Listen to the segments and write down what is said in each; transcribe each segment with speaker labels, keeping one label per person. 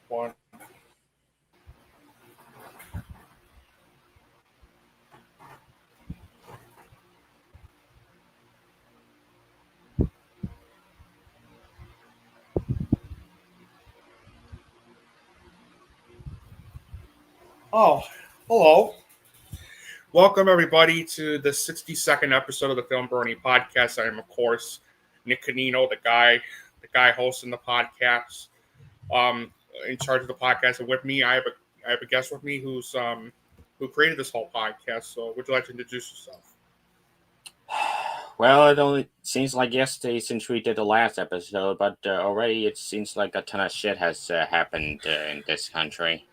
Speaker 1: One. Oh, hello. Welcome, everybody, to the 62nd episode of the FilmBrony Podcast. I am, of course, Nick Canino, the guy hosting the podcast, in charge of the podcast. And with me, I have a guest with me who created this whole podcast. So, would you like to introduce yourself?
Speaker 2: Well, it only seems like yesterday since we did the last episode, but already it seems like a ton of shit has happened in this country.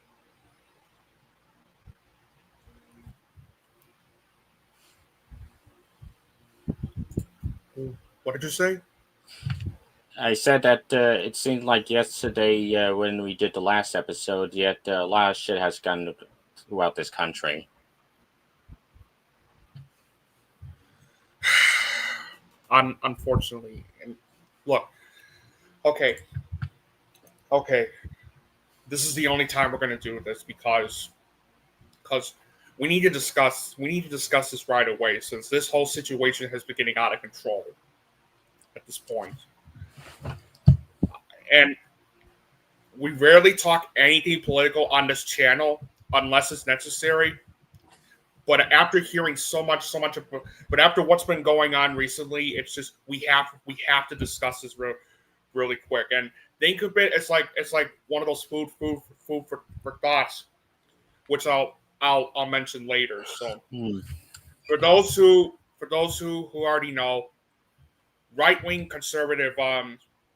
Speaker 1: What did you say?
Speaker 2: I said that it seemed like yesterday when we did the last episode, yet a lot of shit has gone throughout this country.
Speaker 1: Unfortunately, and look, okay, this is the only time we're going to do this because we need to discuss this right away, since this whole situation has been getting out of control at this point. And we rarely talk anything political on this channel unless it's necessary. But after hearing so much but after what's been going on recently, it's just we have to discuss this really quick. And think of it as like one of those food for thoughts, which I'll mention later. So for those who already know, right-wing conservative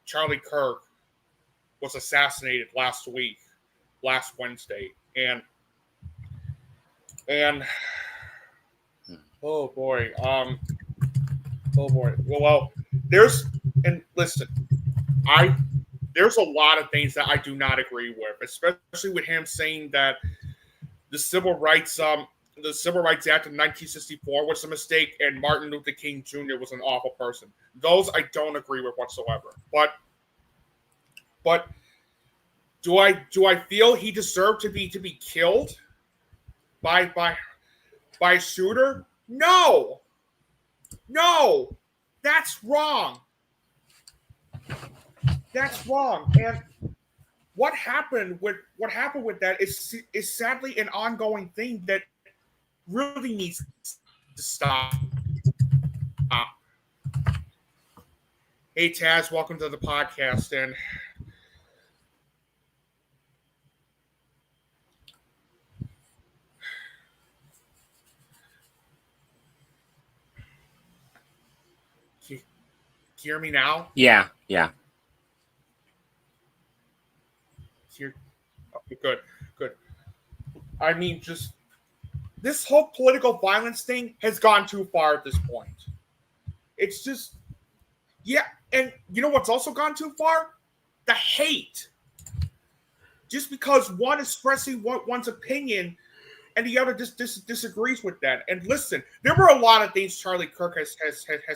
Speaker 1: Charlie Kirk was assassinated last Wednesday, and oh boy. Well, there's a lot of things that I do not agree with, especially with him saying that the Civil Rights Act of 1964 was a mistake, and Martin Luther King Jr. was an awful person. Those I don't agree with whatsoever. But do I feel he deserved to be killed by a shooter? No, that's wrong. That's wrong. And what happened with that is sadly an ongoing thing that really needs to stop. Hey Taz, welcome to the podcast. And can you hear me now?
Speaker 2: Yeah.
Speaker 1: Good. I mean, just this whole political violence thing has gone too far at this point. It's just, yeah, and you know what's also gone too far? The hate. Just because one is expressing one's opinion and the other just disagrees with that. And listen, there were a lot of things Charlie Kirk has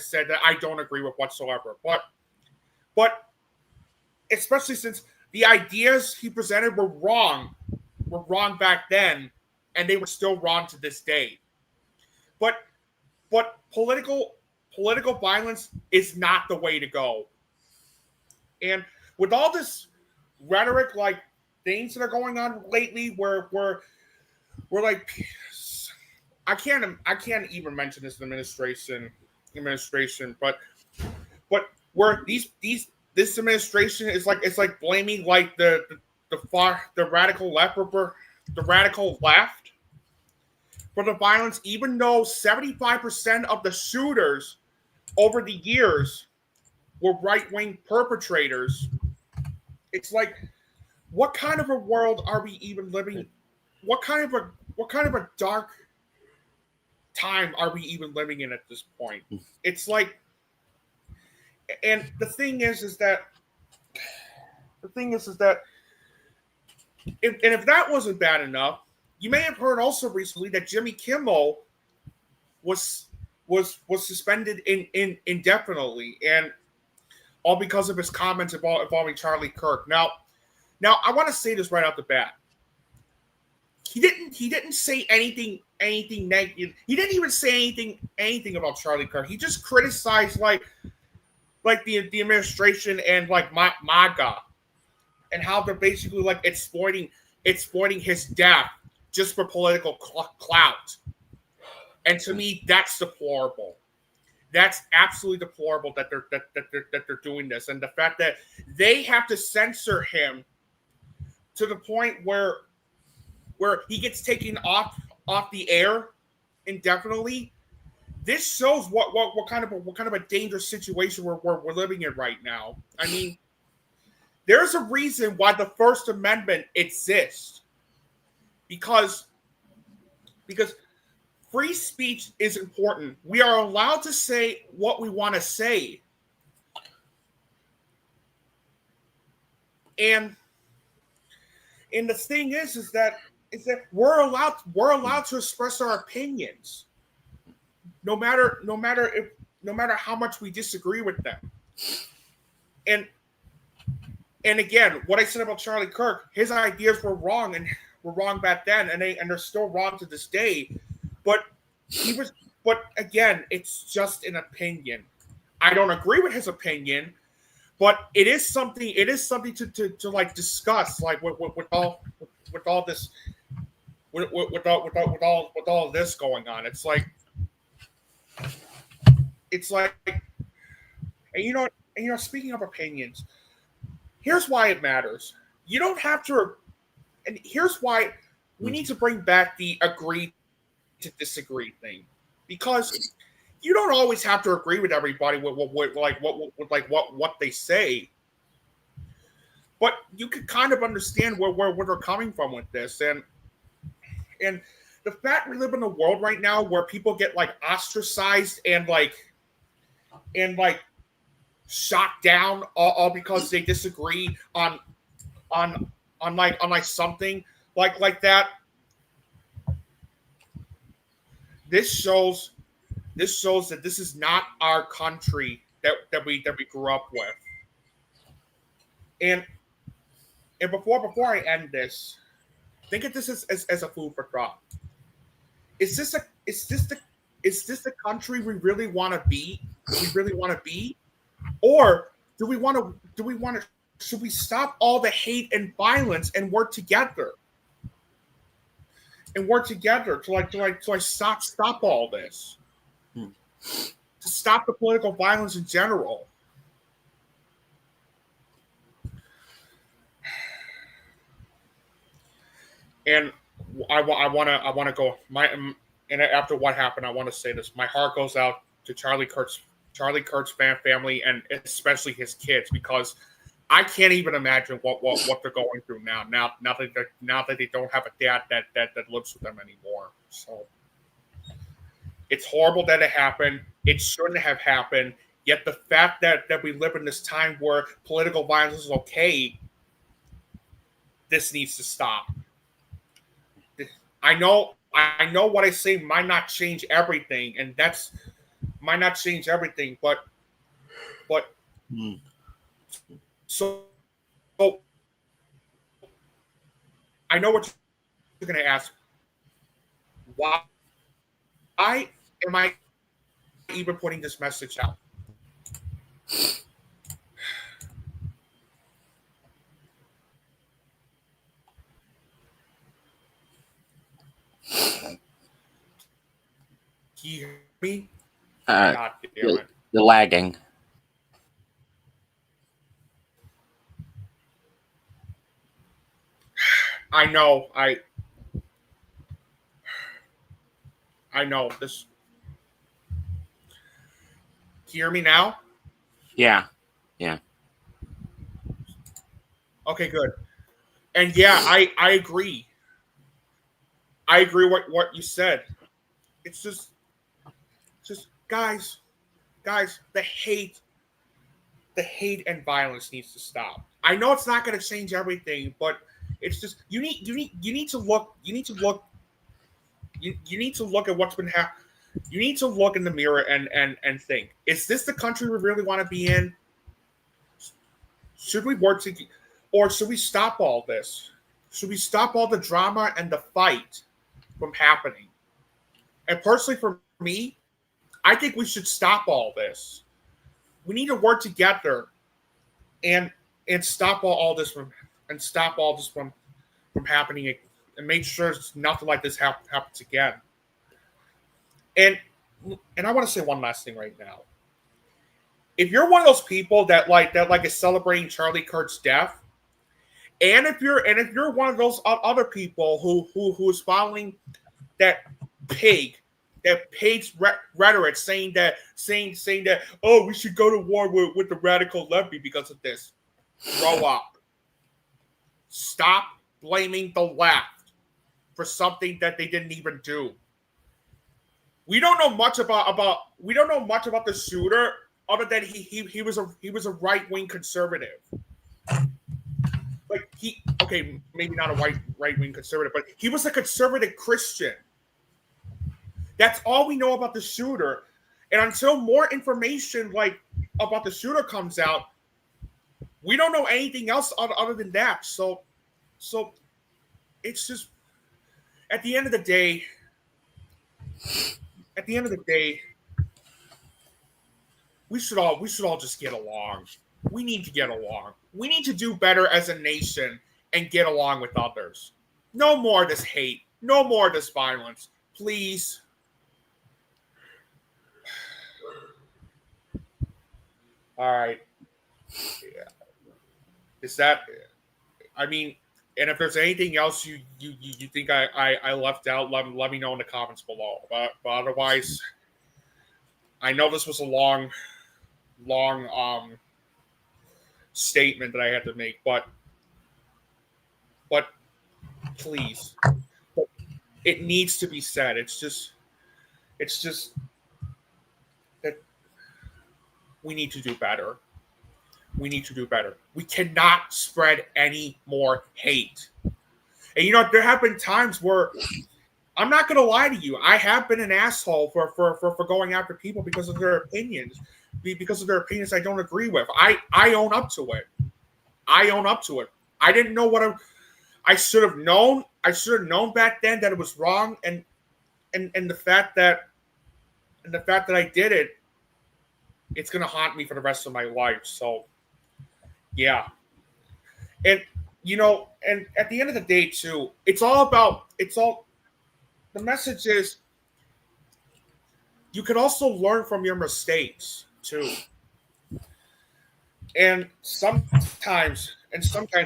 Speaker 1: said that I don't agree with whatsoever. But especially since the ideas he presented were wrong back then, and they were still wrong to this day. But political violence is not the way to go. And with all this rhetoric, like things that are going on lately, where we're like, I can't even mention this administration, but where this administration is like, it's like blaming like the radical left for the violence, even though 75% of the shooters over the years were right-wing perpetrators. It's like, what kind of a world are we even living? What kind of a dark time are we even living in at this point? It's like, and the thing is that if that wasn't bad enough, you may have heard also recently that Jimmy Kimmel was suspended indefinitely, and all because of his comments involving Charlie Kirk. Now Now, I want to say this right out the bat. He didn't say anything negative. He didn't even say anything about Charlie Kirk. He just criticized like the administration and like MAGA and how they're basically like exploiting his death just for political clout. And to me, that's deplorable. That's absolutely deplorable that they're doing this, and the fact that they have to censor him to the point where he gets taken off the air indefinitely. This shows what kind of a dangerous situation we're living in right now. I mean, there's a reason why the First Amendment exists, because free speech is important. We are allowed to say what we want to say. And the thing is that we're allowed to express our opinions, no matter how much we disagree with them. And again, what I said about Charlie Kirk, his ideas were wrong back then, and they're still wrong to this day. But again, it's just an opinion. I don't agree with his opinion, but it is something to like discuss, like with all this going on. It's like, and speaking of opinions, here's why it matters. You don't have to, and here's why we need to bring back the agree to disagree thing, because you don't always have to agree with everybody with what they say, but you can kind of understand where they're coming from with this, and the fact we live in a world right now where people get like ostracized and shot down all because they disagree on something like that. This shows that this is not our country that we grew up with. And before I end this, think of this as a food for thought. Is this the country we really want to be? Or should we stop all the hate and violence and work together? To stop all this. To stop the political violence in general. And I want to go. And after what happened, I want to say this. My heart goes out to Charlie Kirk's family, and especially his kids, because I can't even imagine what they're going through now. Now that they don't have a dad that lives with them anymore. So it's horrible that it happened. It shouldn't have happened. Yet the fact that we live in this time where political violence is okay, this needs to stop. I know what I say might not change everything, and that's might not change everything, but so I know what you're going to ask. Why am I even putting this message out? Can you hear me? God damn it.
Speaker 2: You're lagging.
Speaker 1: I know. I know this. Can you hear me now?
Speaker 2: Yeah.
Speaker 1: Okay, good. And yeah, I agree. I agree what you said. It's just guys, the hate and violence needs to stop. I know it's not going to change everything, but it's just you need to look at what's been happening. You need to look in the mirror and think, is this the country we really want to be in? Should we work together? Or should we stop all this? Should we stop all the drama and the fight from happening? And personally, for me, I think we should stop all this. We need to work together and stop all this from happening and make sure nothing like this happens again. And I want to say one last thing right now. If you're one of those people that is celebrating Charlie Kirk's death, and if you're one of those other people who is following that pig's rhetoric, saying that oh, we should go to war with the radical left because of this, grow up. Stop blaming the left for something that they didn't even do. We don't know much about the shooter other than he was a right-wing conservative. Like maybe not a right-wing conservative, but he was a conservative Christian. That's all we know about the shooter. And until more information about the shooter comes out, we don't know anything else other than that. So it's just at the end of the day, we should all just get along. We need to get along. We need to do better as a nation and get along with others. No more of this hate. No more of this violence. Please. All right. Yeah. Is that? I mean, and if there's anything else you think I left out, let me know in the comments below. But otherwise, I know this was a long statement that I had to make, but please, it needs to be said. It's just that we need to do better. We need to do better. We cannot spread any more hate. And there have been times where, I'm not going to lie to you, I have been an asshole for going after people because of their opinions. Because of their opinions I don't agree with. I own up to it. I didn't know what I should have known. I should have known back then that it was wrong, and the fact that I did it, it's gonna haunt me for the rest of my life. So yeah. And and at the end of the day too, the message is you can also learn from your mistakes too. And sometimes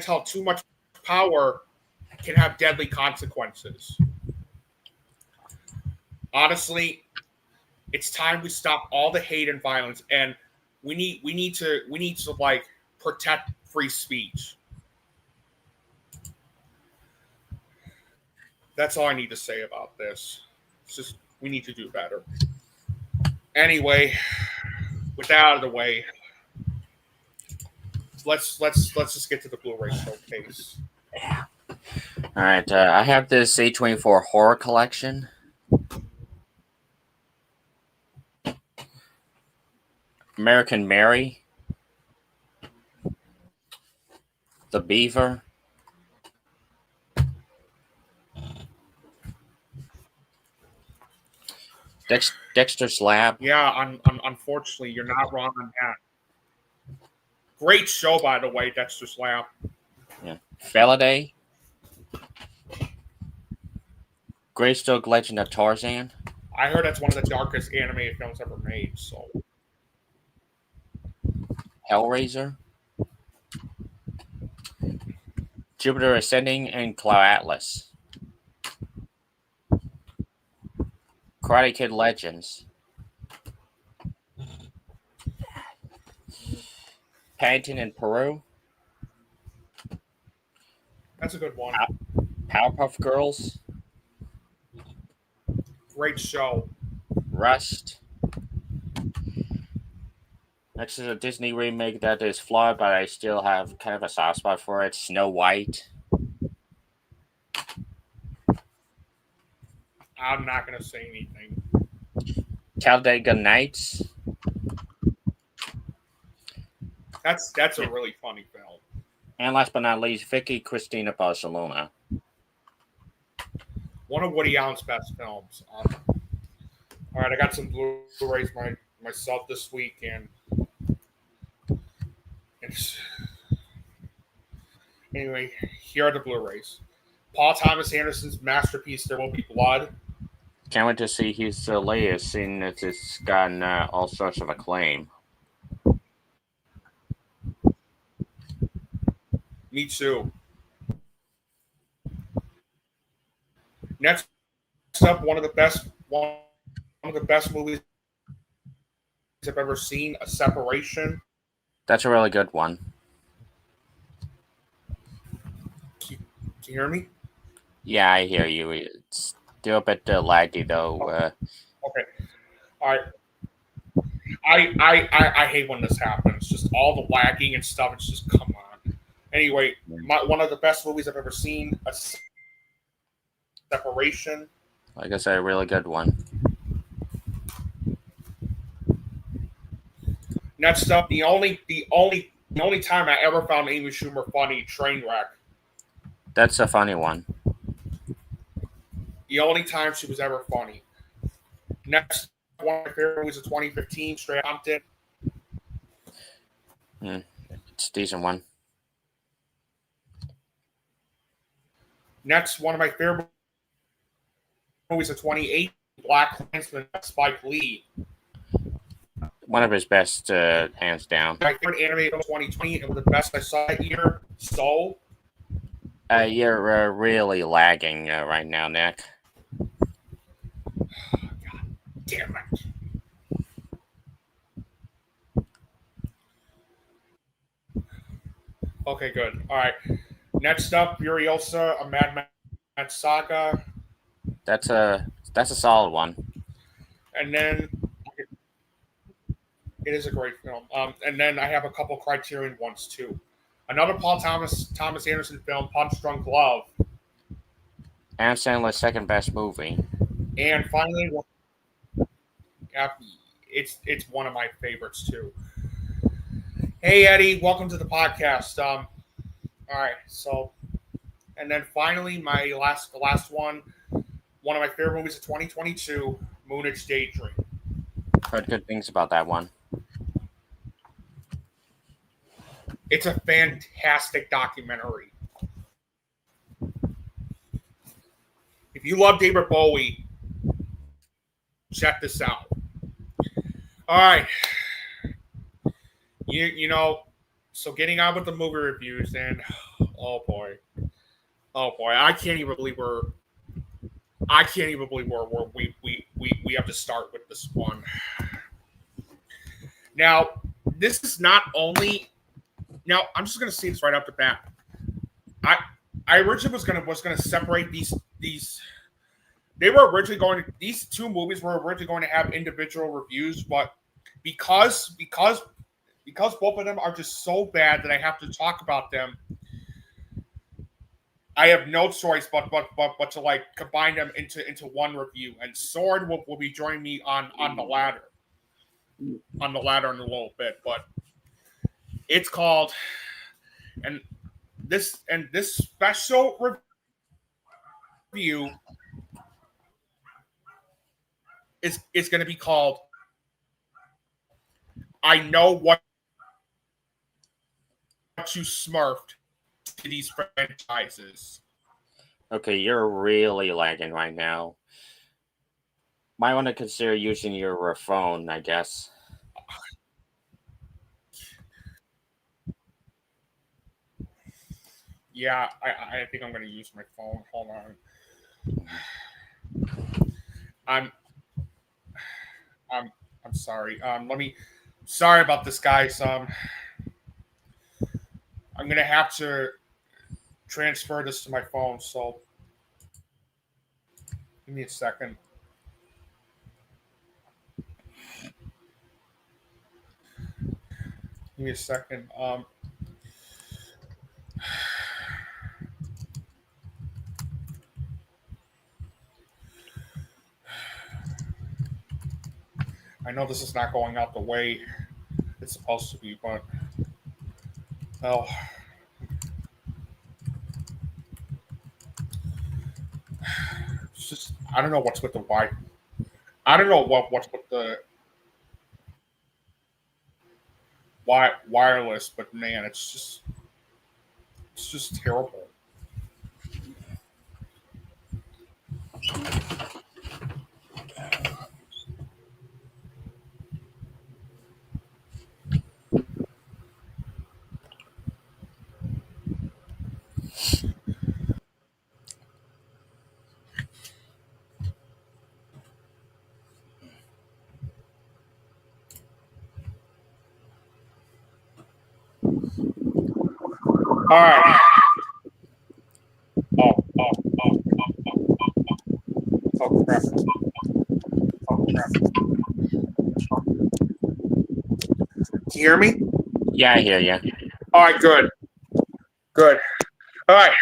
Speaker 1: how too much power can have deadly consequences. Honestly, it's time we stop all the hate and violence, and we need to protect free speech. That's all I need to say about this. It's just we need to do better. Anyway, with that out of the way, let's just get to the Blu-ray showcase.
Speaker 2: Yeah. All right. I have this A24 horror collection. American Mary, The Beaver, Dexter's Lab.
Speaker 1: Yeah, unfortunately, you're not wrong on that. Great show, by the way, Dexter's Lab.
Speaker 2: Yeah. Faraday, Greystoke Legend of Tarzan.
Speaker 1: I heard that's one of the darkest animated films ever made. So,
Speaker 2: Hellraiser, Jupiter Ascending, and Cloud Atlas. Karate Kid Legends. Paddington in Peru.
Speaker 1: That's a good one.
Speaker 2: Powerpuff Girls.
Speaker 1: Great show.
Speaker 2: Rust. Next is a Disney remake that is flawed, but I still have kind of a soft spot for it. Snow White.
Speaker 1: I'm not going to say anything.
Speaker 2: Talladega Nights.
Speaker 1: That's a really funny film.
Speaker 2: And last but not least, Vicky Cristina Barcelona.
Speaker 1: One of Woody Allen's best films. All right, I got some Blu-rays myself this week, and anyway, here are the Blu-rays. Paul Thomas Anderson's masterpiece, There Will Be Blood.
Speaker 2: Can't wait to see his latest, seeing that it's gotten all sorts of acclaim.
Speaker 1: Me too. Next up, one of the best movies I've ever seen, A Separation.
Speaker 2: That's a really good one.
Speaker 1: Can you hear me?
Speaker 2: Yeah, I hear you. It's still a bit laggy, though.
Speaker 1: Okay. All right. I hate when this happens. Just all the lagging and stuff. It's just, come on. Anyway, one of the best movies I've ever seen, A Separation.
Speaker 2: Like I said, a really good one.
Speaker 1: Next up, the only time I ever found Amy Schumer funny, Trainwreck.
Speaker 2: That's a funny one.
Speaker 1: The only time she was ever funny. Next, one of my favorite movies of 2015, Straight Compton.
Speaker 2: It's a decent one.
Speaker 1: Next, one of my favorite movies of 2018, Black Klansman, Spike Lee.
Speaker 2: One of his best, hands down.
Speaker 1: My favorite animated film of 2020, and one of the best I saw that year, Soul.
Speaker 2: You're really lagging right now, Nick.
Speaker 1: God damn it. Okay, good. All right. Next up, Furiosa, a Mad Max saga.
Speaker 2: That's a solid one.
Speaker 1: And then it is a great film. And then I have a couple Criterion ones too. Another Paul Thomas Anderson film, Punch Drunk Love.
Speaker 2: Adam Sandler's second best movie.
Speaker 1: And finally, it's one of my favorites too. Hey Eddie, welcome to the podcast. All right, so, and then finally, the last one of my favorite movies of 2022, Moonage Daydream.
Speaker 2: Heard good things about that one.
Speaker 1: It's a fantastic documentary. If you love David Bowie, check this out. All right. You know, so getting on with the movie reviews, and oh boy, I can't even believe we have to start with this one. Now, this is not only. Now, I'm just going to say this right off the bat. I originally was going to separate these. They were originally going to, these two movies were originally going to have individual reviews, but because both of them are just so bad that I have to talk about them, I have no choice but to like combine them into one review. And Sword will be joining me on the ladder. On the ladder in a little bit, but it's called, and this special review is going to be called I Know What You Smurfed to These Franchises.
Speaker 2: Okay, you're really lagging right now. Might want to consider using your phone, I guess.
Speaker 1: Yeah, I think I'm going to use my phone. Hold on. I'm sorry. Sorry about this, guys. I'm going to have to transfer this to my phone. So give me a second. Give me a second. I know this is not going out the way it's supposed to be, but It's just I don't know what's with the why. I don't know what's with the wireless, but man, it's just terrible. All right. Oh crap. Oh crap. Can you hear me?
Speaker 2: Yeah, I hear you.
Speaker 1: All right, good. Good. All right.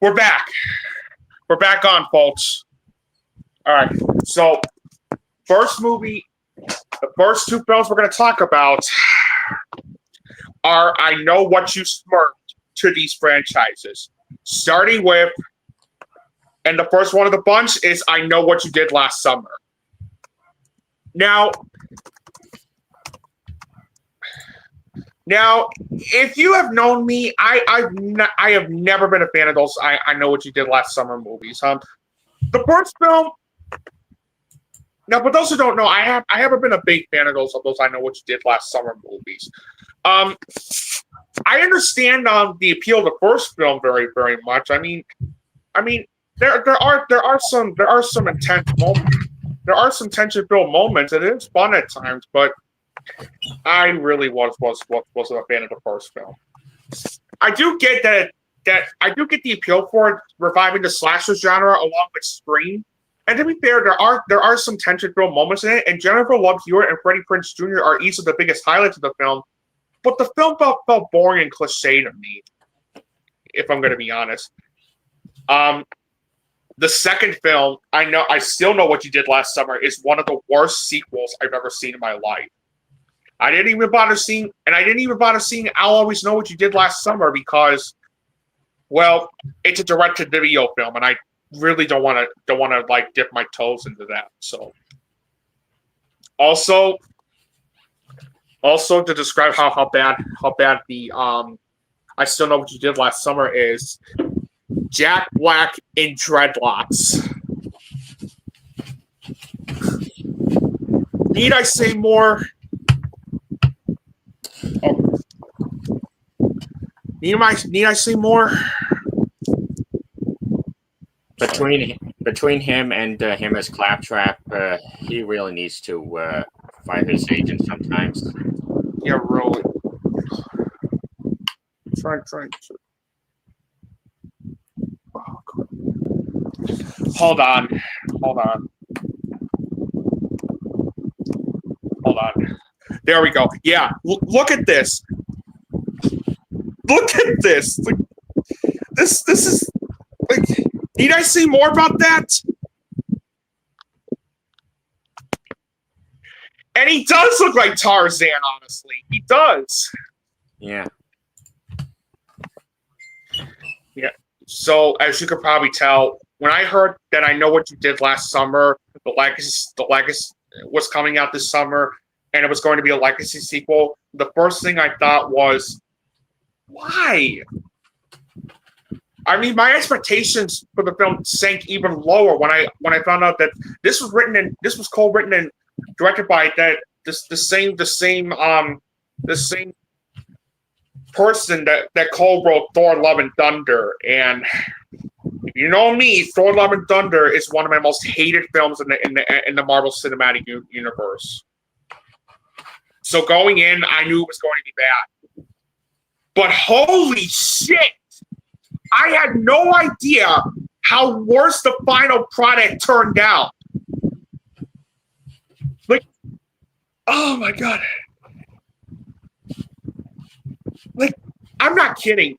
Speaker 1: We're back. We're back on, folks. All right. So, first movie, the first two films we're going to talk about are I Know What You Smurfed to these franchises. Starting with, and the first one of the bunch is I Know What You Did Last Summer. Now, if you have known me, I have never been a fan of those I Know What You Did Last Summer movies. The first film. Now, for those who don't know, I haven't been a big fan of those I Know What You Did Last Summer movies. I understand the appeal of the first film very, very much. I mean, there are some intense moments. There are some tension-filled moments, and it's fun at times. But I really wasn't a fan of the first film. I do get that I do get the appeal for it, reviving the slasher genre along with Scream. And to be fair, there are some tension-filled moments in it, and Jennifer Love Hewitt and Freddie Prinze Jr. are each of the biggest highlights of the film. But the film felt boring and cliche to me, if I'm going to be honest. The second film, I Still Know What You Did Last Summer, is one of the worst sequels I've ever seen in my life. I didn't even bother seeing I'll Always Know What You Did Last Summer because, well, it's a direct-to-video film, and I really don't want to like dip my toes into that. So, also to describe how bad the I Still Know What You Did Last Summer is, Jack Black in dreadlocks. Need I say more? Oh. Need I say more?
Speaker 2: Between him and him as Claptrap, he really needs to fire his agent sometimes.
Speaker 1: Yeah, really. Trying. Hold on. There we go. Yeah, look at this. Look at this. Like, this is like. Need I say more about that? And he does look like Tarzan, honestly. He does.
Speaker 2: Yeah.
Speaker 1: Yeah. So, as you could probably tell, when I heard that I Know What You Did Last Summer, the legacy was coming out this summer, and it was going to be a legacy sequel, the first thing I thought was, why? I mean, my expectations for the film sank even lower when I found out that this was co-written and directed by the same person that co-wrote Thor: Love and Thunder. And if you know me, Thor: Love and Thunder is one of my most hated films in the Marvel Cinematic Universe. So going in, I knew it was going to be bad. But holy shit! I had no idea how worse the final product turned out. Like, oh my god. Like, I'm not kidding.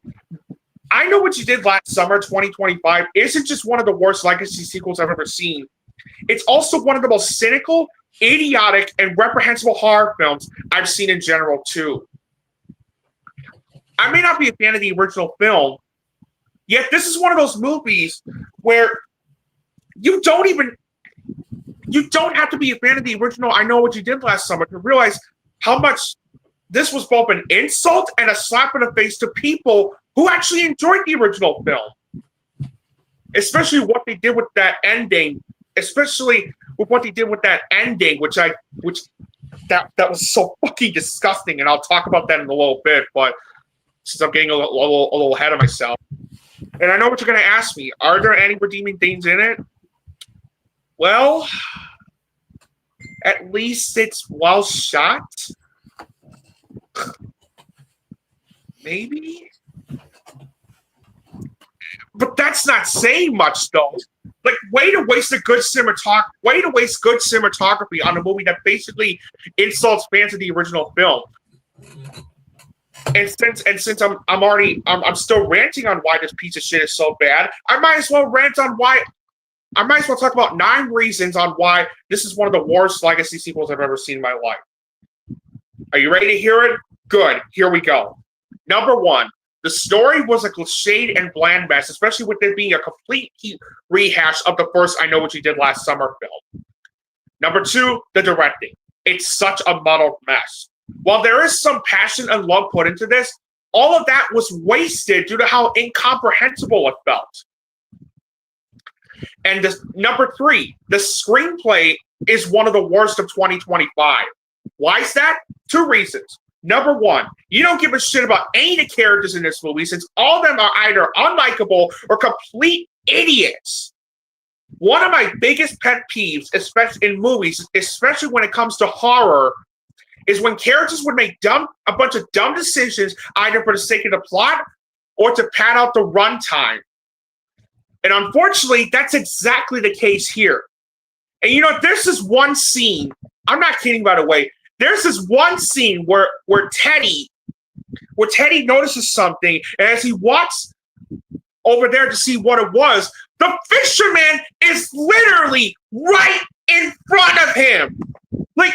Speaker 1: I Know What You Did Last Summer, 2025, isn't just one of the worst legacy sequels I've ever seen. It's also one of the most cynical, idiotic, and reprehensible horror films I've seen in general, too. I may not be a fan of the original film, yet this is one of those movies where you don't have to be a fan of the original I Know What You Did Last Summer to realize how much this was both an insult and a slap in the face to people who actually enjoyed the original film. Especially what they did with that ending. Which that was so fucking disgusting, and I'll talk about that in a little bit, but since I'm getting a little ahead of myself. And I know what you're going to ask me. Are there any redeeming things in it? Well, at least it's well shot. Maybe. But that's not saying much, though. Like, way to waste good cinematography on a movie that basically insults fans of the original film. And since I'm still ranting on why this piece of shit is so bad, I might as well talk about 9 reasons on why this is one of the worst legacy sequels I've ever seen in my life. Are you ready to hear it? Good. Here we go. Number 1. The story was a cliched and bland mess, especially with it being a complete rehash of the first I Know What You Did Last Summer film. Number 2, the directing. It's such a muddled mess. While there is some passion and love put into this, all of that was wasted due to how incomprehensible it felt. And number 3, the screenplay is one of the worst of 2025. Why is that? 2 reasons. Number 1, you don't give a shit about any of the characters in this movie since all of them are either unlikable or complete idiots. One of my biggest pet peeves, especially in movies, especially when it comes to horror, is when characters would make a bunch of dumb decisions either for the sake of the plot or to pad out the runtime. And unfortunately, that's exactly the case here. And you know, there's this one scene, I'm not kidding, by the way, there's this one scene where Teddy notices something, and as he walks over there to see what it was, the fisherman is literally right in front of him. Like,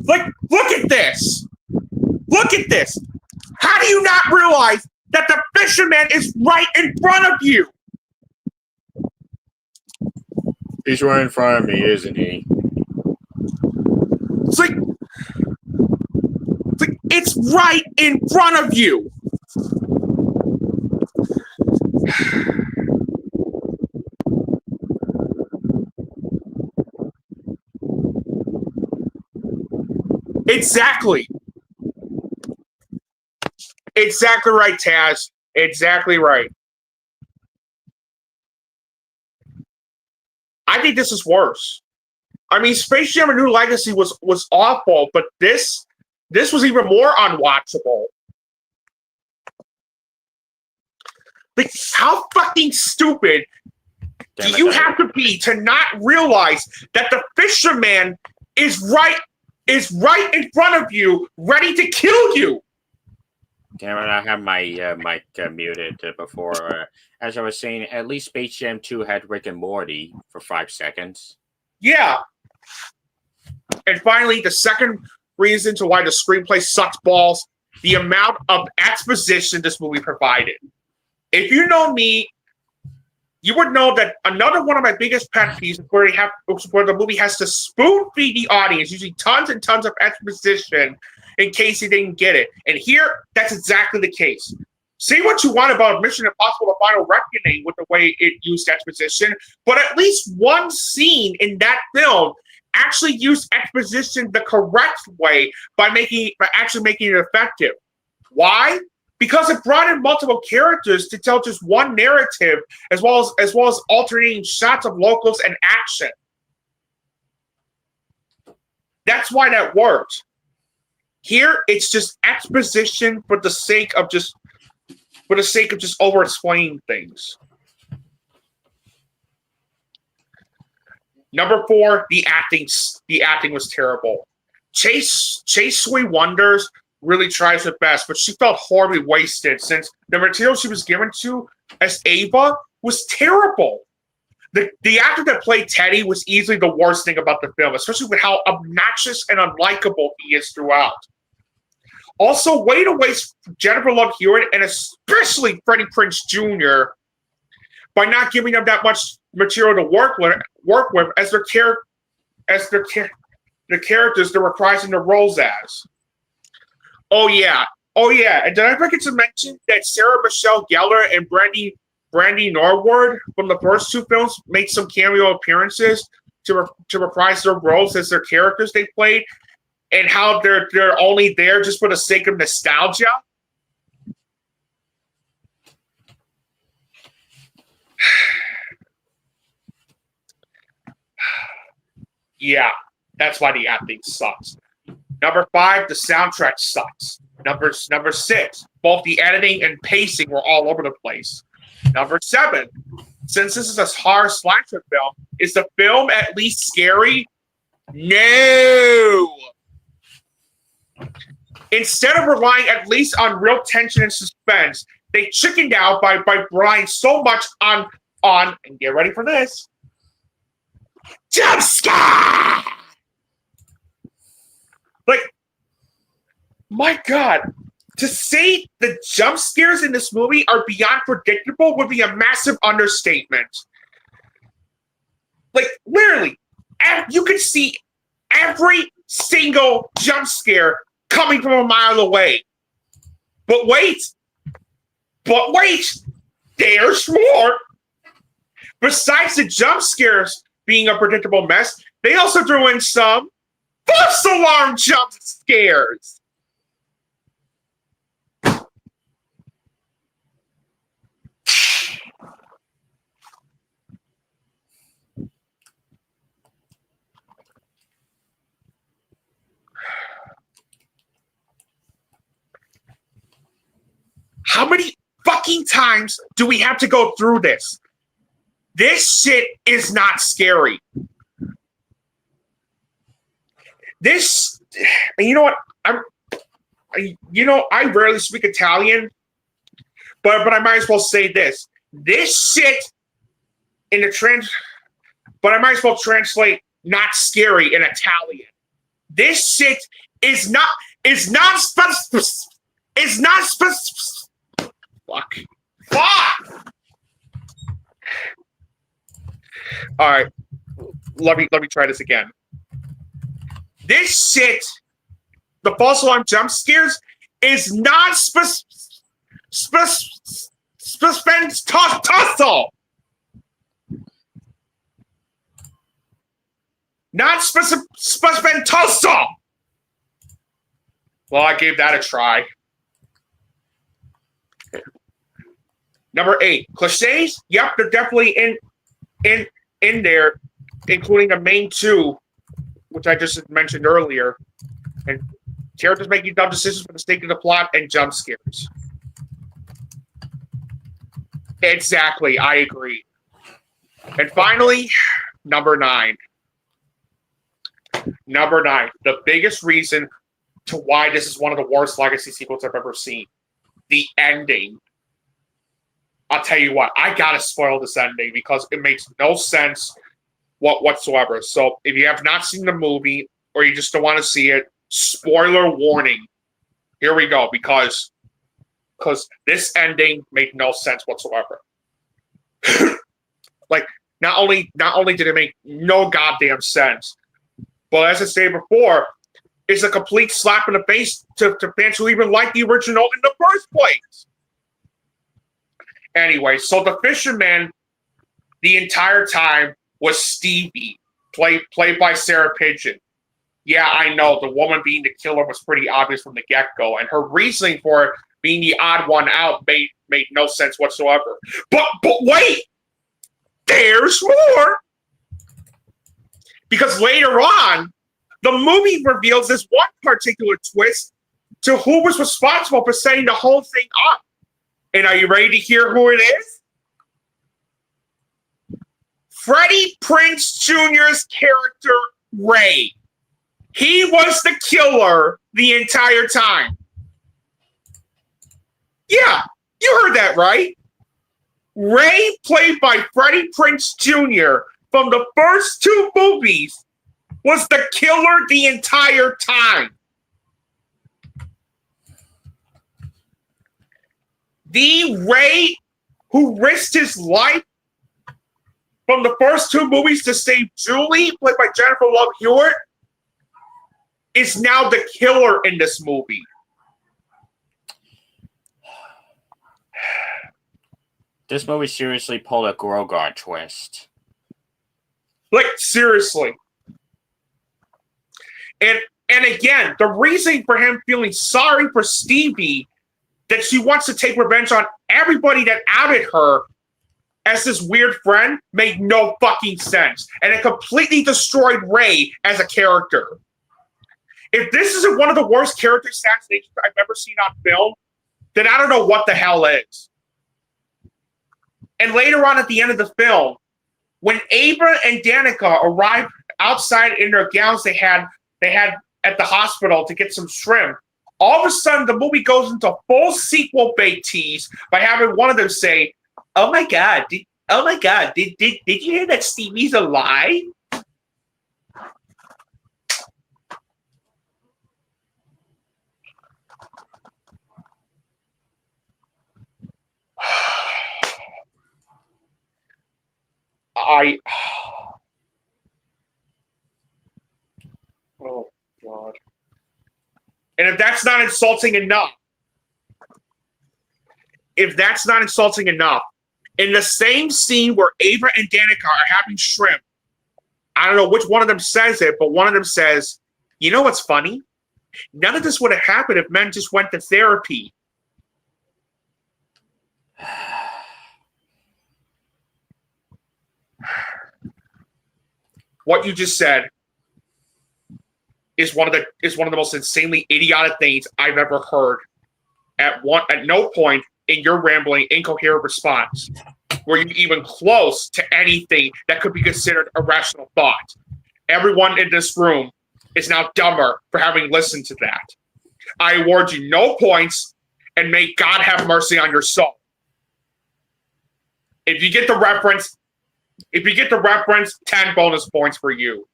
Speaker 1: look at this. Look at this. How do you not realize that the fisherman is right in front of you?
Speaker 2: He's right in front of me, isn't he?
Speaker 1: It's right in front of you. Exactly. Exactly right, Taz. Exactly right. I think this is worse. I mean, Space Jam: A New Legacy was awful, but this was even more unwatchable. Like, how fucking stupid do you have to be to not realize that the fisherman is right in front of you, ready to kill you?
Speaker 2: Damn it, I have my mic muted before. As I was saying, at least Space Jam 2 had Rick and Morty for 5 seconds.
Speaker 1: Yeah. And finally, the second reason to why the screenplay sucks balls, the amount of exposition this movie provided. If you know me, you would know that another one of my biggest pet peeves is where the movie has to spoon feed the audience, using tons and tons of exposition in case you didn't get it. And here, that's exactly the case. Say what you want about Mission Impossible: The Final Reckoning with the way it used exposition, but at least one scene in that film actually used exposition the correct way by actually making it effective. Why? Because it brought in multiple characters to tell just one narrative, as well as alternating shots of locals and action. That's why that worked. Here, it's just exposition for the sake of just over-explaining things. Number 4, the acting was terrible. Chase Sui Wonders really tries her best, but she felt horribly wasted since the material she was given to as Ava was terrible. The actor that played Teddy was easily the worst thing about the film, especially with how obnoxious and unlikable he is throughout. Also, way to waste Jennifer Love Hewitt and especially Freddie Prinze Jr. by not giving them that much material to work with as the characters they're reprising their roles as. Oh yeah, and did I forget to mention that Sarah Michelle Gellar and Brandy Norwood from the first two films made some cameo appearances to reprise their roles as their characters they played, and how they're only there just for the sake of nostalgia. Yeah, that's why the acting sucks. Number 5, the soundtrack sucks. Number 6, both the editing and pacing were all over the place. Number 7, since this is a horror slasher film, is the film at least scary? No! Instead of relying at least on real tension and suspense, they chickened out by relying so much on, and get ready for this, jump scare! Like, my God, to say the jump scares in this movie are beyond predictable would be a massive understatement. Like, literally, you could see every single jump scare coming from a mile away. But wait, there's more. Besides the jump scares being a predictable mess, they also threw in some false alarm jump scares. How many fucking times do we have to go through this? This shit is not scary. This, you know what? I rarely speak Italian, but I might as well say this. This shit in the but I might as well translate not scary in Italian. This shit is not fuck. All right, let me try this again. This shit, the false alarm jump scares, is not tussle. Not tussle. Well, I gave that a try. Number 8, cliches. Yep, they're definitely in there, including the main 2, which I just mentioned earlier, and characters making dumb decisions for the sake of the plot and jump scares. Exactly, I agree. And finally, number 9. Number 9, the biggest reason to why this is one of the worst legacy sequels I've ever seen. The ending. I'll tell you what, I gotta spoil this ending because it makes no sense whatsoever. So if you have not seen the movie or you just don't want to see it, spoiler warning. Here we go, because this ending made no sense whatsoever. Like, not only did it make no goddamn sense, but as I stated before, it's a complete slap in the face to fans who even liked the original in the first place. Anyway, so the fisherman the entire time was Stevie, played by Sarah Pigeon. Yeah, I know, the woman being the killer was pretty obvious from the get-go, and her reasoning for it being the odd one out made no sense whatsoever. But wait! There's more! Because later on, the movie reveals this one particular twist to who was responsible for setting the whole thing up. And are you ready to hear who it is? Freddie Prinze Jr.'s character, Ray. He was the killer the entire time. Yeah, you heard that right. Ray, played by Freddie Prinze Jr. from the first 2 movies, was the killer the entire time. The Ray who risked his life from the first two movies to save Julie, played by Jennifer Love Hewitt, is now the killer in this movie.
Speaker 2: This movie seriously pulled a Grogart twist.
Speaker 1: Like, seriously. And again, the reason for him feeling sorry for Stevie, that she wants to take revenge on everybody that outed her as this weird friend, made no fucking sense. And it completely destroyed Ray as a character. If this isn't one of the worst character assassinations I've ever seen on film, then I don't know what the hell is. And later on at the end of the film, when Ava and Danica arrived outside in their gowns they had at the hospital to get some shrimp, all of a sudden the movie goes into full sequel bait tease by having one of them say, "Oh my God, did you hear that Stevie's alive?" Oh, God. And if that's not insulting enough, in the same scene where Ava and Danica are having shrimp, I don't know which one of them says it, but one of them says, "You know what's funny? None of this would have happened if men just went to therapy." What you just said is one of the most insanely idiotic things I've ever heard. At no point in your rambling, incoherent response were you even close to anything that could be considered a rational thought. Everyone in this room is now dumber for having listened to that. I award you no points, and may God have mercy on your soul. If you get the reference, 10 bonus points for you.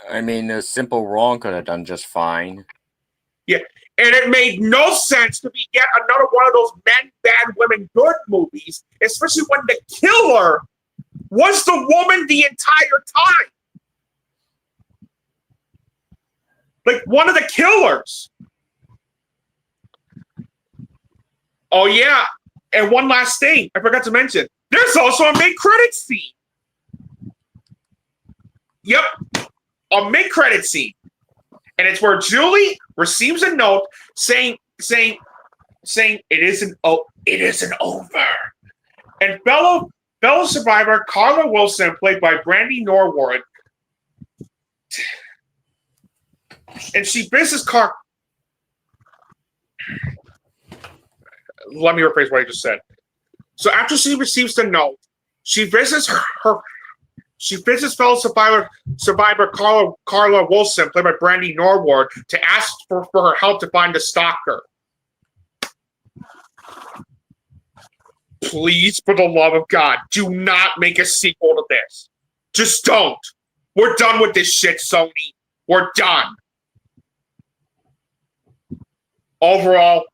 Speaker 2: I mean, a simple wrong could have done just fine.
Speaker 1: Yeah, and it made no sense to be yet another one of those men bad, women good movies, especially when the killer was the woman the entire time. Like, one of the killers. Oh, yeah, and one last thing I forgot to mention. There's also a mid-credit scene. Yep, a mid-credit scene. And it's where Julie receives a note saying it isn't over. And fellow survivor Carla Wilson, played by Brandy Norwood, and she visits Let me rephrase what I just said. So after she receives the note, she visits fellow survivor Carla Wilson, played by Brandy Norwood, to ask for her help to find the stalker. Please, for the love of God, do not make a sequel to this. Just don't. We're done with this shit, Sony. We're done. Overall,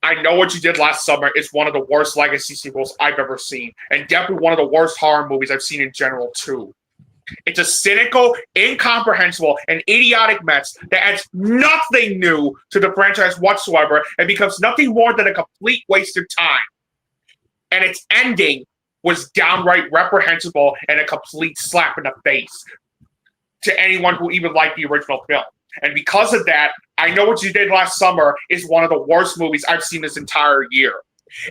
Speaker 1: I Know What You Did Last Summer is one of the worst legacy sequels I've ever seen, and definitely one of the worst horror movies I've seen in general, too. It's a cynical, incomprehensible, and idiotic mess that adds nothing new to the franchise whatsoever and becomes nothing more than a complete waste of time. And its ending was downright reprehensible and a complete slap in the face to anyone who even liked the original film. And because of that, I Know What You Did Last Summer is one of the worst movies I've seen this entire year.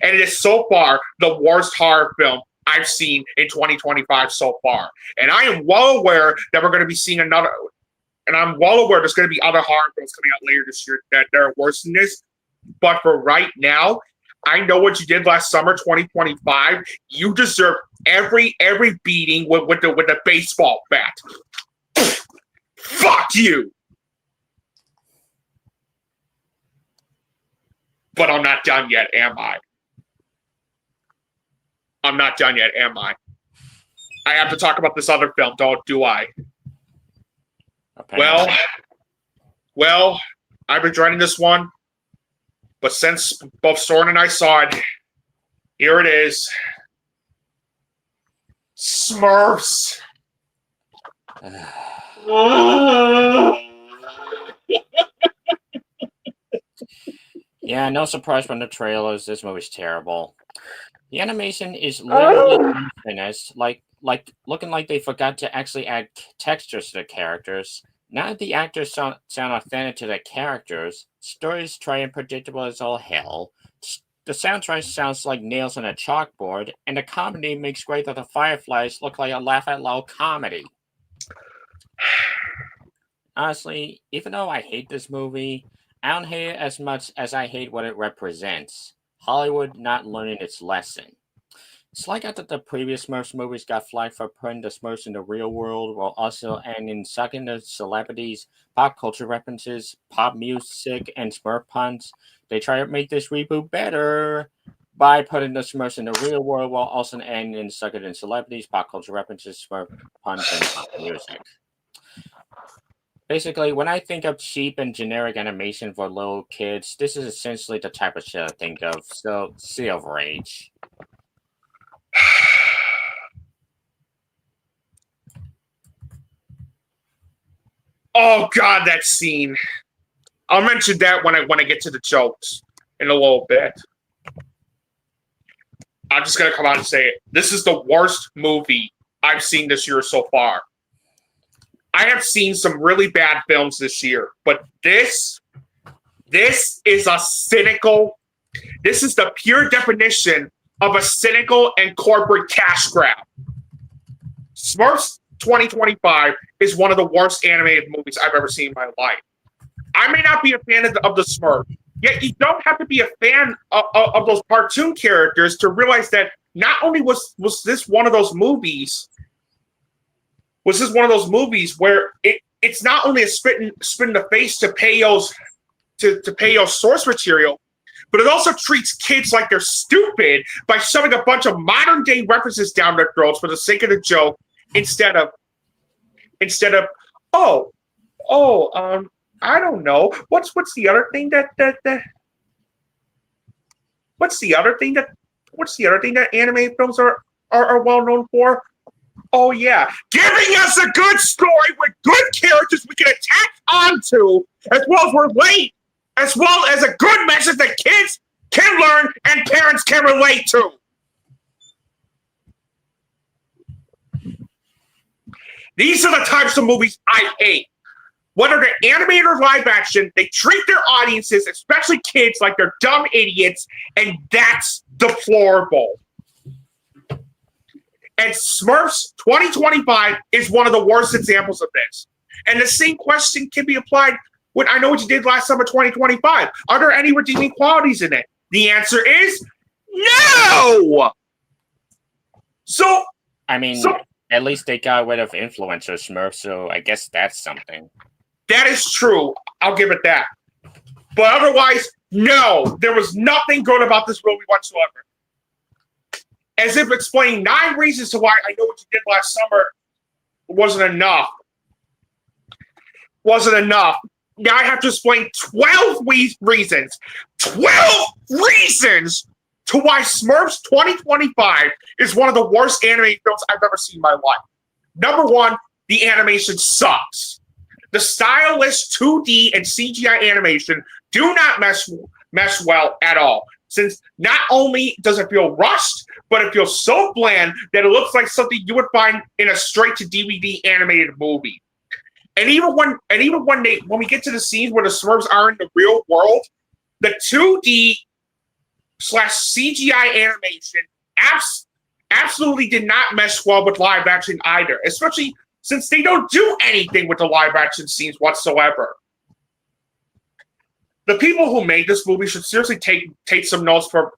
Speaker 1: And it is so far the worst horror film I've seen in 2025 so far. And I am well aware that we're going to be seeing another, and I'm well aware there's going to be other horror films coming out later this year that are worse than this. But for right now, I Know What You Did Last Summer 2025, you deserve every beating with the baseball bat. Fuck you! But I'm not done yet, am I? I'm not done yet, am I? I have to talk about this other film, do I?
Speaker 2: Apparently.
Speaker 1: Well, I've been dreading this one, but since both Søren and I saw it, here it is. Smurfs.
Speaker 2: Yeah, no surprise from the trailers. This movie's terrible. The animation is literally unfinished, like looking like they forgot to actually add textures to the characters. None of the actors sound authentic to their characters. Stories try and predictable as all hell. The soundtrack sounds like nails on a chalkboard, and the comedy makes Grave of the Fireflies look like a laugh-out-loud comedy. Honestly, even though I hate this movie, I don't hate it as much as I hate what it represents. Hollywood not learning its lesson. It's like after the previous Smurfs movies got flagged for putting the Smurfs in the real world while also adding sucking the celebrities, pop culture references, pop music, and Smurf puns. They try to make this reboot better by putting the Smurfs in the real world while also adding in sucking in celebrities, pop culture references, Smurf puns, and pop music. Basically, when I think of cheap and generic animation for little kids, this is essentially the type of shit I think of. So, Sea of Rage.
Speaker 1: Oh God, that scene. I'll mention that when I get to the jokes in a little bit. I'm just gonna come out and say it. This is the worst movie I've seen this year so far. I have seen some really bad films this year, but this is a cynical. This is the pure definition of a cynical and corporate cash grab. Smurfs 2025 is one of the worst animated movies I've ever seen in my life. I may not be a fan of the Smurfs, yet you don't have to be a fan of those cartoon characters to realize that not only was this one of those movies, where it's not only a spit in the face to Peyo's source material, but it also treats kids like they're stupid by shoving a bunch of modern day references down their throats for the sake of the joke instead of I don't know what's the other thing that anime films are well known for? Oh yeah, giving us a good story with good characters we can attach onto, as well as relate, as well as a good message that kids can learn and parents can relate to. These are the types of movies I hate. Whether they're animated or live action, they treat their audiences, especially kids, like they're dumb idiots, and that's deplorable. And Smurfs 2025 is one of the worst examples of this. And the same question can be applied with I Know What You Did Last Summer 2025. Are there any redeeming qualities in it? The answer is no!
Speaker 2: At least they got rid of influencer Smurfs, so I guess that's something.
Speaker 1: That is true. I'll give it that. But otherwise, no. There was nothing good about this movie whatsoever. As if explaining 9 reasons to why I Know What You Did Last Summer wasn't enough. Now I have to explain 12 reasons. 12 reasons to why Smurfs 2025 is one of the worst animated films I've ever seen in my life. Number 1, the animation sucks. The stylish 2D and CGI animation do not mesh well at all. Since not only does it feel rushed, but it feels so bland that it looks like something you would find in a straight-to-DVD animated movie. And even when we get to the scenes where the Smurfs are in the real world, the 2D/CGI animation absolutely did not mesh well with live action either, especially since they don't do anything with the live action scenes whatsoever. The people who made this movie should seriously take some notes from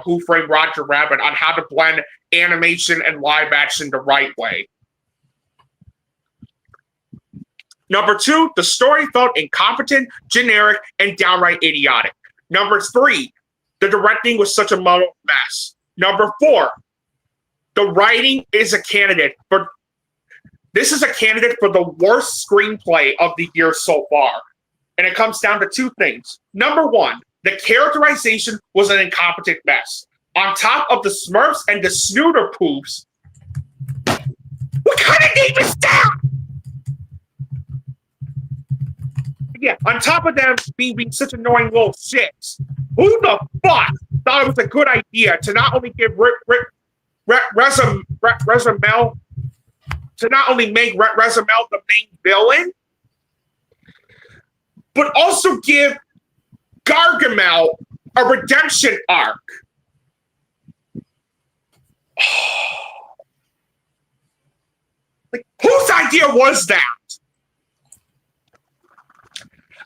Speaker 1: Who Framed Roger Rabbit on how to blend animation and live action the right way. Number 2, the story felt incompetent, generic, and downright idiotic. Number 3, the directing was such a muddled mess. Number 4, the writing is a candidate for the worst screenplay of the year so far. And it comes down to 2 things. Number 1, the characterization was an incompetent mess. On top of the Smurfs and the Snooter Poops name is down! Yeah, on top of them being such annoying little shits, who the fuck thought it was a good idea to not only give Rezamel to not only make Rezamel the main villain, but also give Gargamel a redemption arc. Like, whose idea was that?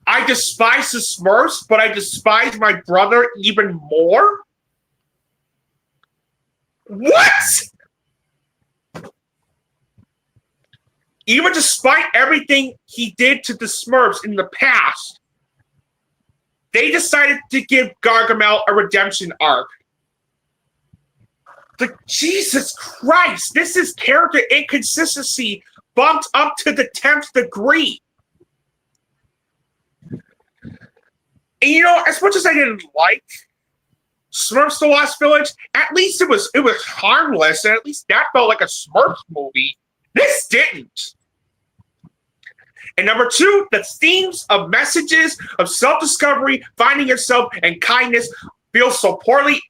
Speaker 1: I despise the Smurfs, but I despise my brother even more? What? Even despite everything he did to the Smurfs in the past, they decided to give Gargamel a redemption arc. Like, Jesus Christ, this is character inconsistency bumped up to the 10th degree. And you know, as much as I didn't like Smurfs: The Lost Village, at least it was harmless, and at least that felt like a Smurfs movie. This didn't. And number two, the themes of messages of self-discovery, finding yourself, and kindness feel so poorly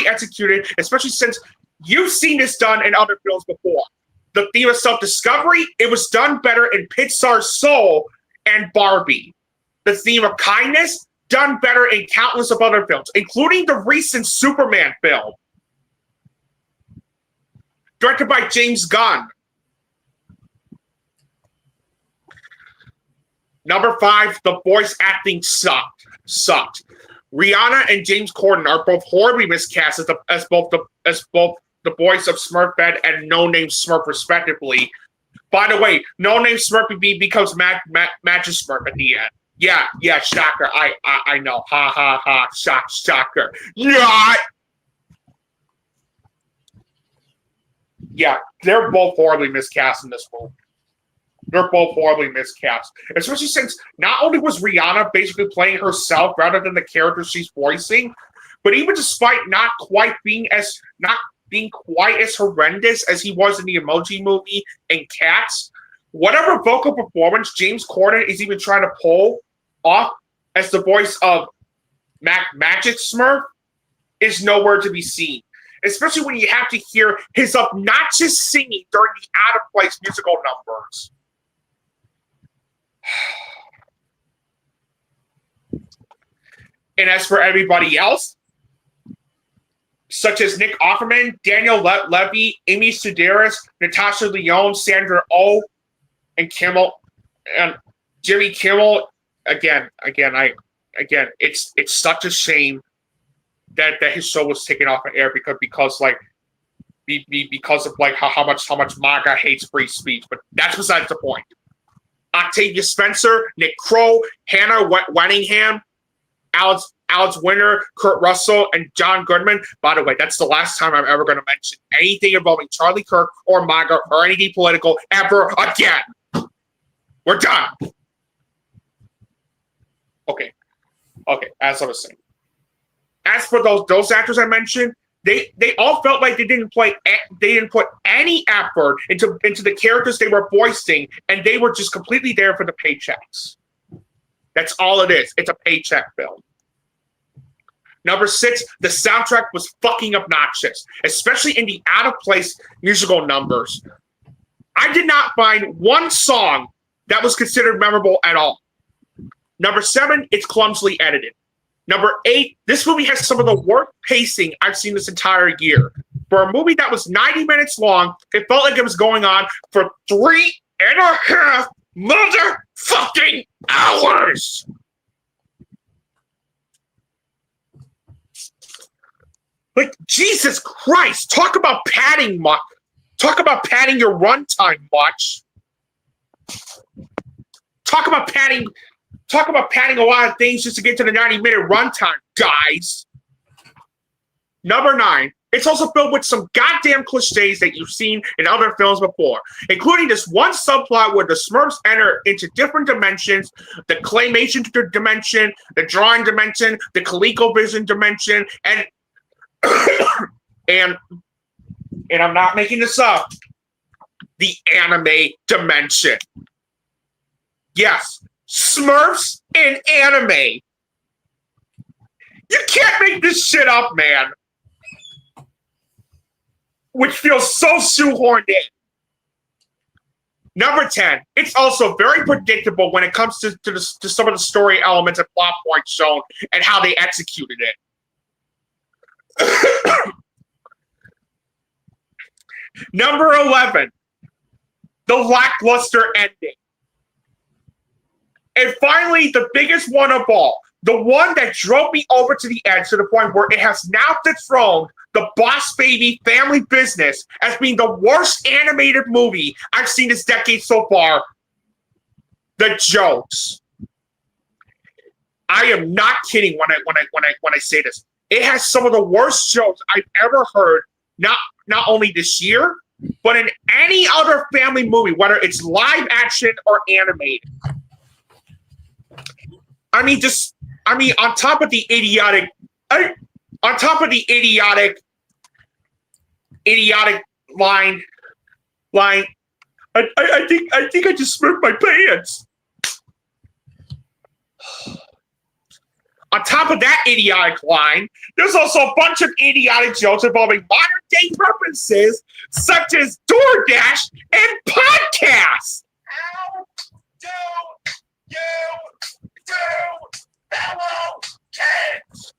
Speaker 1: executed, especially since you've seen this done in other films before. The theme of self-discovery, it was done better in Pixar's Soul and Barbie. The theme of kindness, done better in countless of other films, including the recent Superman film, directed by James Gunn. Number 5, the voice acting sucked. Rihanna and James Corden are both horribly miscast as both the voice of Smurfette and No Name Smurf, respectively. By the way, No Name Smurfy becomes Magic Smurf at the end. Yeah, shocker. I know. Ha ha ha. Shocker. Not. Yeah, they're both horribly miscast in this movie. They're both horribly miscast. Especially since not only was Rihanna basically playing herself rather than the character she's voicing, but even despite not being quite as horrendous as he was in the Emoji Movie and Cats, whatever vocal performance James Corden is even trying to pull off as the voice of Magic Smurf is nowhere to be seen. Especially when you have to hear his obnoxious singing during the out-of-place musical numbers. And as for everybody else, such as Nick Offerman, Daniel Levy, Amy Sedaris, Natasha Lyonne, Sandra Oh, and Jimmy Kimmel, again, it's such a shame that his show was taken off of air because of how much MAGA hates free speech. But that's besides the point. Octavia Spencer, Nick Kroll, Hannah Wenningham, Alex Winter, Kurt Russell, and John Goodman. By the way, that's the last time I'm ever going to mention anything involving Charlie Kirk or MAGA or anything political ever again. We're done. Okay. As I was saying, as for those actors I mentioned, they all felt like they didn't put any effort into the characters they were voicing, and they were just completely there for the paychecks. That's all it is. It's a paycheck film. Number 6, the soundtrack was fucking obnoxious, especially in the out-of-place musical numbers. I did not find one song that was considered memorable at all. Number 7, it's clumsily edited. Number 8, this movie has some of the worst pacing I've seen this entire year. For a movie that was 90 minutes long, it felt like it was going on for 3.5 motherfucking hours. Like, Jesus Christ, talk about padding your runtime much. Talk about padding a lot of things just to get to the 90-minute runtime, guys. Number 9, it's also filled with some goddamn cliches that you've seen in other films before, including this one subplot where the Smurfs enter into different dimensions, the claymation dimension, the drawing dimension, the ColecoVision dimension, and and I'm not making this up, the anime dimension. Yes, Smurfs in anime. You can't make this shit up, man. Which feels so shoehorned in. Number 10, it's also very predictable when it comes to some of the story elements and plot points shown and how they executed it. Number 11, the lackluster ending. And finally, the biggest one of all, the one that drove me over to the edge to the point where it has now dethroned the Boss Baby Family Business as being the worst animated movie I've seen this decade so far. The jokes. I am not kidding when I say this. It has some of the worst jokes I've ever heard, not only this year, but in any other family movie, whether it's live action or animated. On top of the idiotic line, I think I just smurfed my pants. On top of that idiotic line, there's also a bunch of idiotic jokes involving modern day references such as DoorDash and podcasts. How do you do, fellow kids?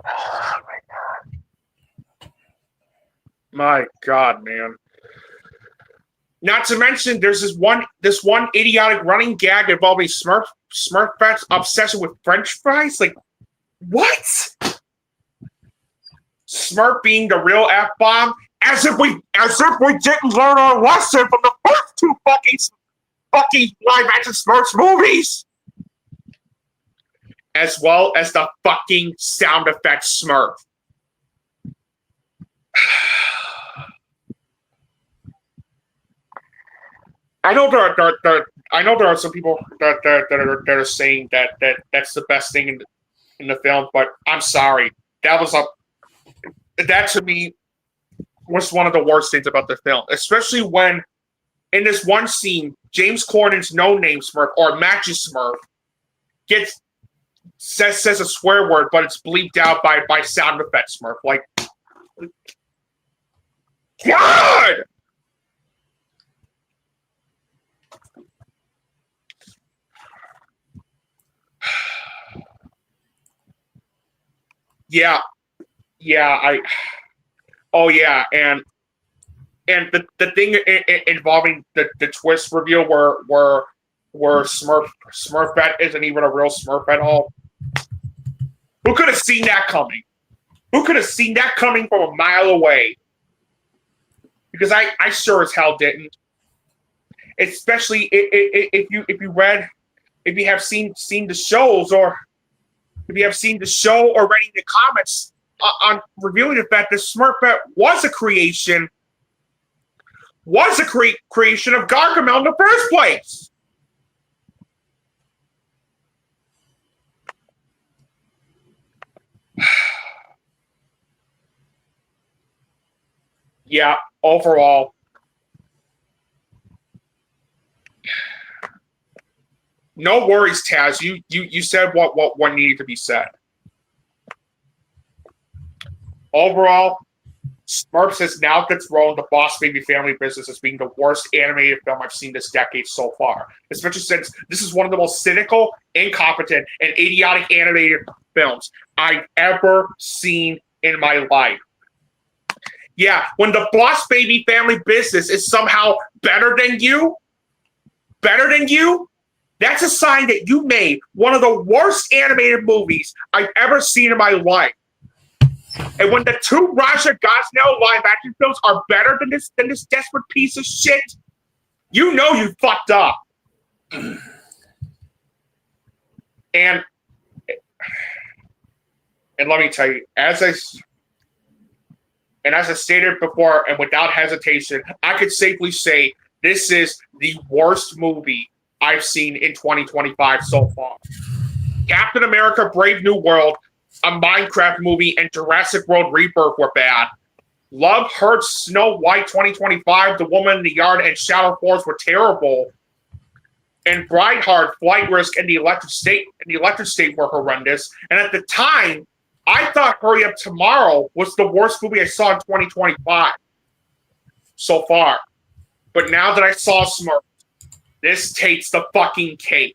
Speaker 1: Oh my God, man. Not to mention, there's this one idiotic running gag involving Smurfs' obsession with French fries. Like, what? Smurf being the real F-bomb, as if we didn't learn our lesson from the first two fucking live action Smurfs movies. As well as the fucking sound effect Smurf. I know there are some people that are saying that that's the best thing in the film, but I'm sorry. That to me was one of the worst things about the film, especially when in this one scene, James Corden's no-name Smurf or Magic Smurf says a swear word, but it's bleeped out by sound effect Smurf. Like, God! Yeah, and the thing involving the twist reveal where Smurfette isn't even a real Smurf at all. Who could have seen that coming? Who could have seen that coming from a mile away? Because I sure as hell didn't. Especially if you have seen the shows, or if you have seen the show or reading the comments on revealing the fact that Smurfette was a creation of Gargamel in the first place. Yeah, overall, no worries, Taz. You said what needed to be said. Overall, Smurfs has now dethroned the Boss Baby Family Business as being the worst animated film I've seen this decade so far. Especially since this is one of the most cynical, incompetent, and idiotic animated films I've ever seen in my life. Yeah, when the Boss Baby Family Business is somehow better than you, that's a sign that you made one of the worst animated movies I've ever seen in my life. And when the two Raja Gosnell live action films are better than this desperate piece of shit, you know you fucked up. And let me tell you, as I stated before, and without hesitation, I could safely say this is the worst movie I've seen in 2025 so far. Captain America: Brave New World, a Minecraft movie, and Jurassic World Rebirth were bad. Love Hurts, Snow White 2025, The Woman in the Yard, and Shadow Force were terrible. And Brightheart, Flight Risk, and the Electric State were horrendous. And at the time, I thought Hurry Up Tomorrow was the worst movie I saw in 2025 so far. But now that I saw Smurfs, this takes the fucking cake.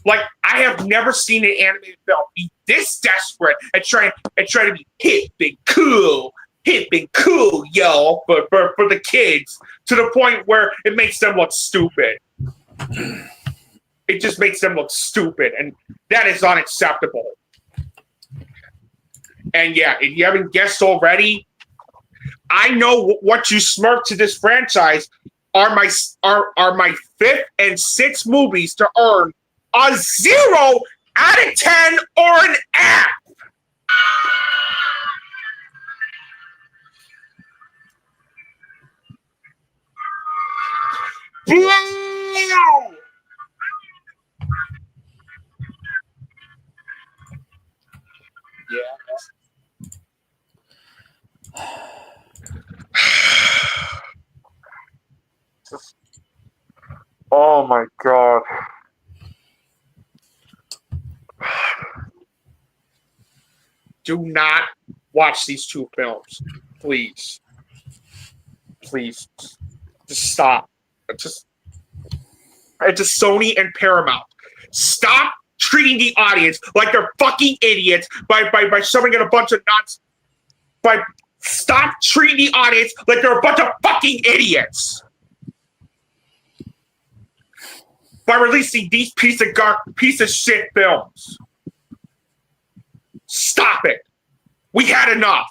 Speaker 1: Like, I have never seen an animated film be this desperate and try to be hip and cool, yo, for the kids, to the point where it makes them look stupid. It just makes them look stupid, and that is unacceptable. And yeah, if you haven't guessed already, I know what you smirk to this franchise are my 5th and 6th movies to earn a 0 out of 10 or an F. Oh my god. Do not watch these two films. Please. Please. Just stop. Just Sony and Paramount. Stop treating the audience like they're fucking idiots by shoving in a bunch of nuts. Stop treating the audience like they're a bunch of fucking idiots. By releasing these piece of shit films. Stop it. We had enough.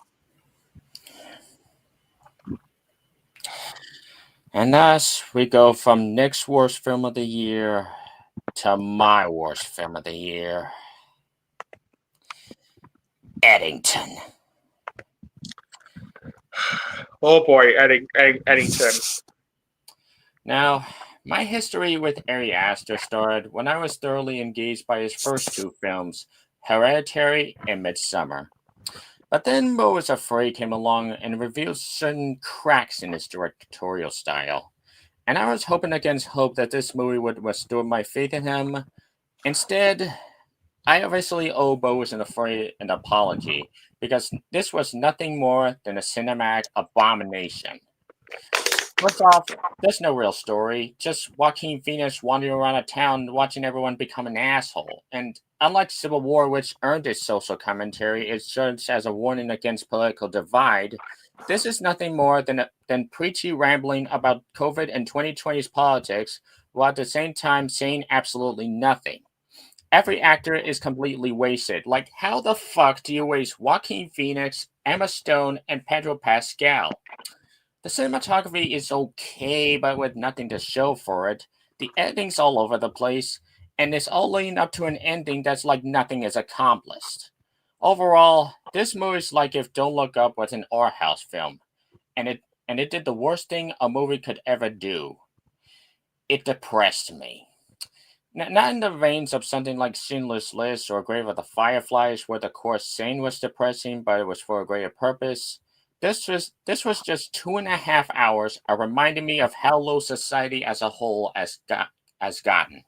Speaker 2: And thus, we go from Nick's worst film of the year to my worst film of the year, Eddington.
Speaker 1: Oh boy, Eddington.
Speaker 2: Now, my history with Ari Aster started when I was thoroughly engaged by his first two films, Hereditary and Midsommar. But then Beau is Afraid came along and revealed certain cracks in his directorial style. And I was hoping against hope that this movie would restore my faith in him. Instead, I obviously owe Beau is Afraid an apology, because this was nothing more than a cinematic abomination. First off, there's no real story, just Joaquin Phoenix wandering around a town watching everyone become an asshole. And unlike Civil War, which earned its social commentary, it serves as a warning against political divide, this is nothing more than preachy rambling about COVID and 2020's politics, while at the same time saying absolutely nothing. Every actor is completely wasted. Like, how the fuck do you waste Joaquin Phoenix, Emma Stone, and Pedro Pascal? The cinematography is okay, but with nothing to show for it. The editing's all over the place, and it's all leading up to an ending that's like nothing is accomplished. Overall, this movie's like if Don't Look Up was an art house film, and it did the worst thing a movie could ever do. It depressed me. Not in the veins of something like Schindler's List or Grave of the Fireflies, where the core scene was depressing, but it was for a greater purpose. This was just 2.5 hours of reminding me of how low society as a whole has gotten.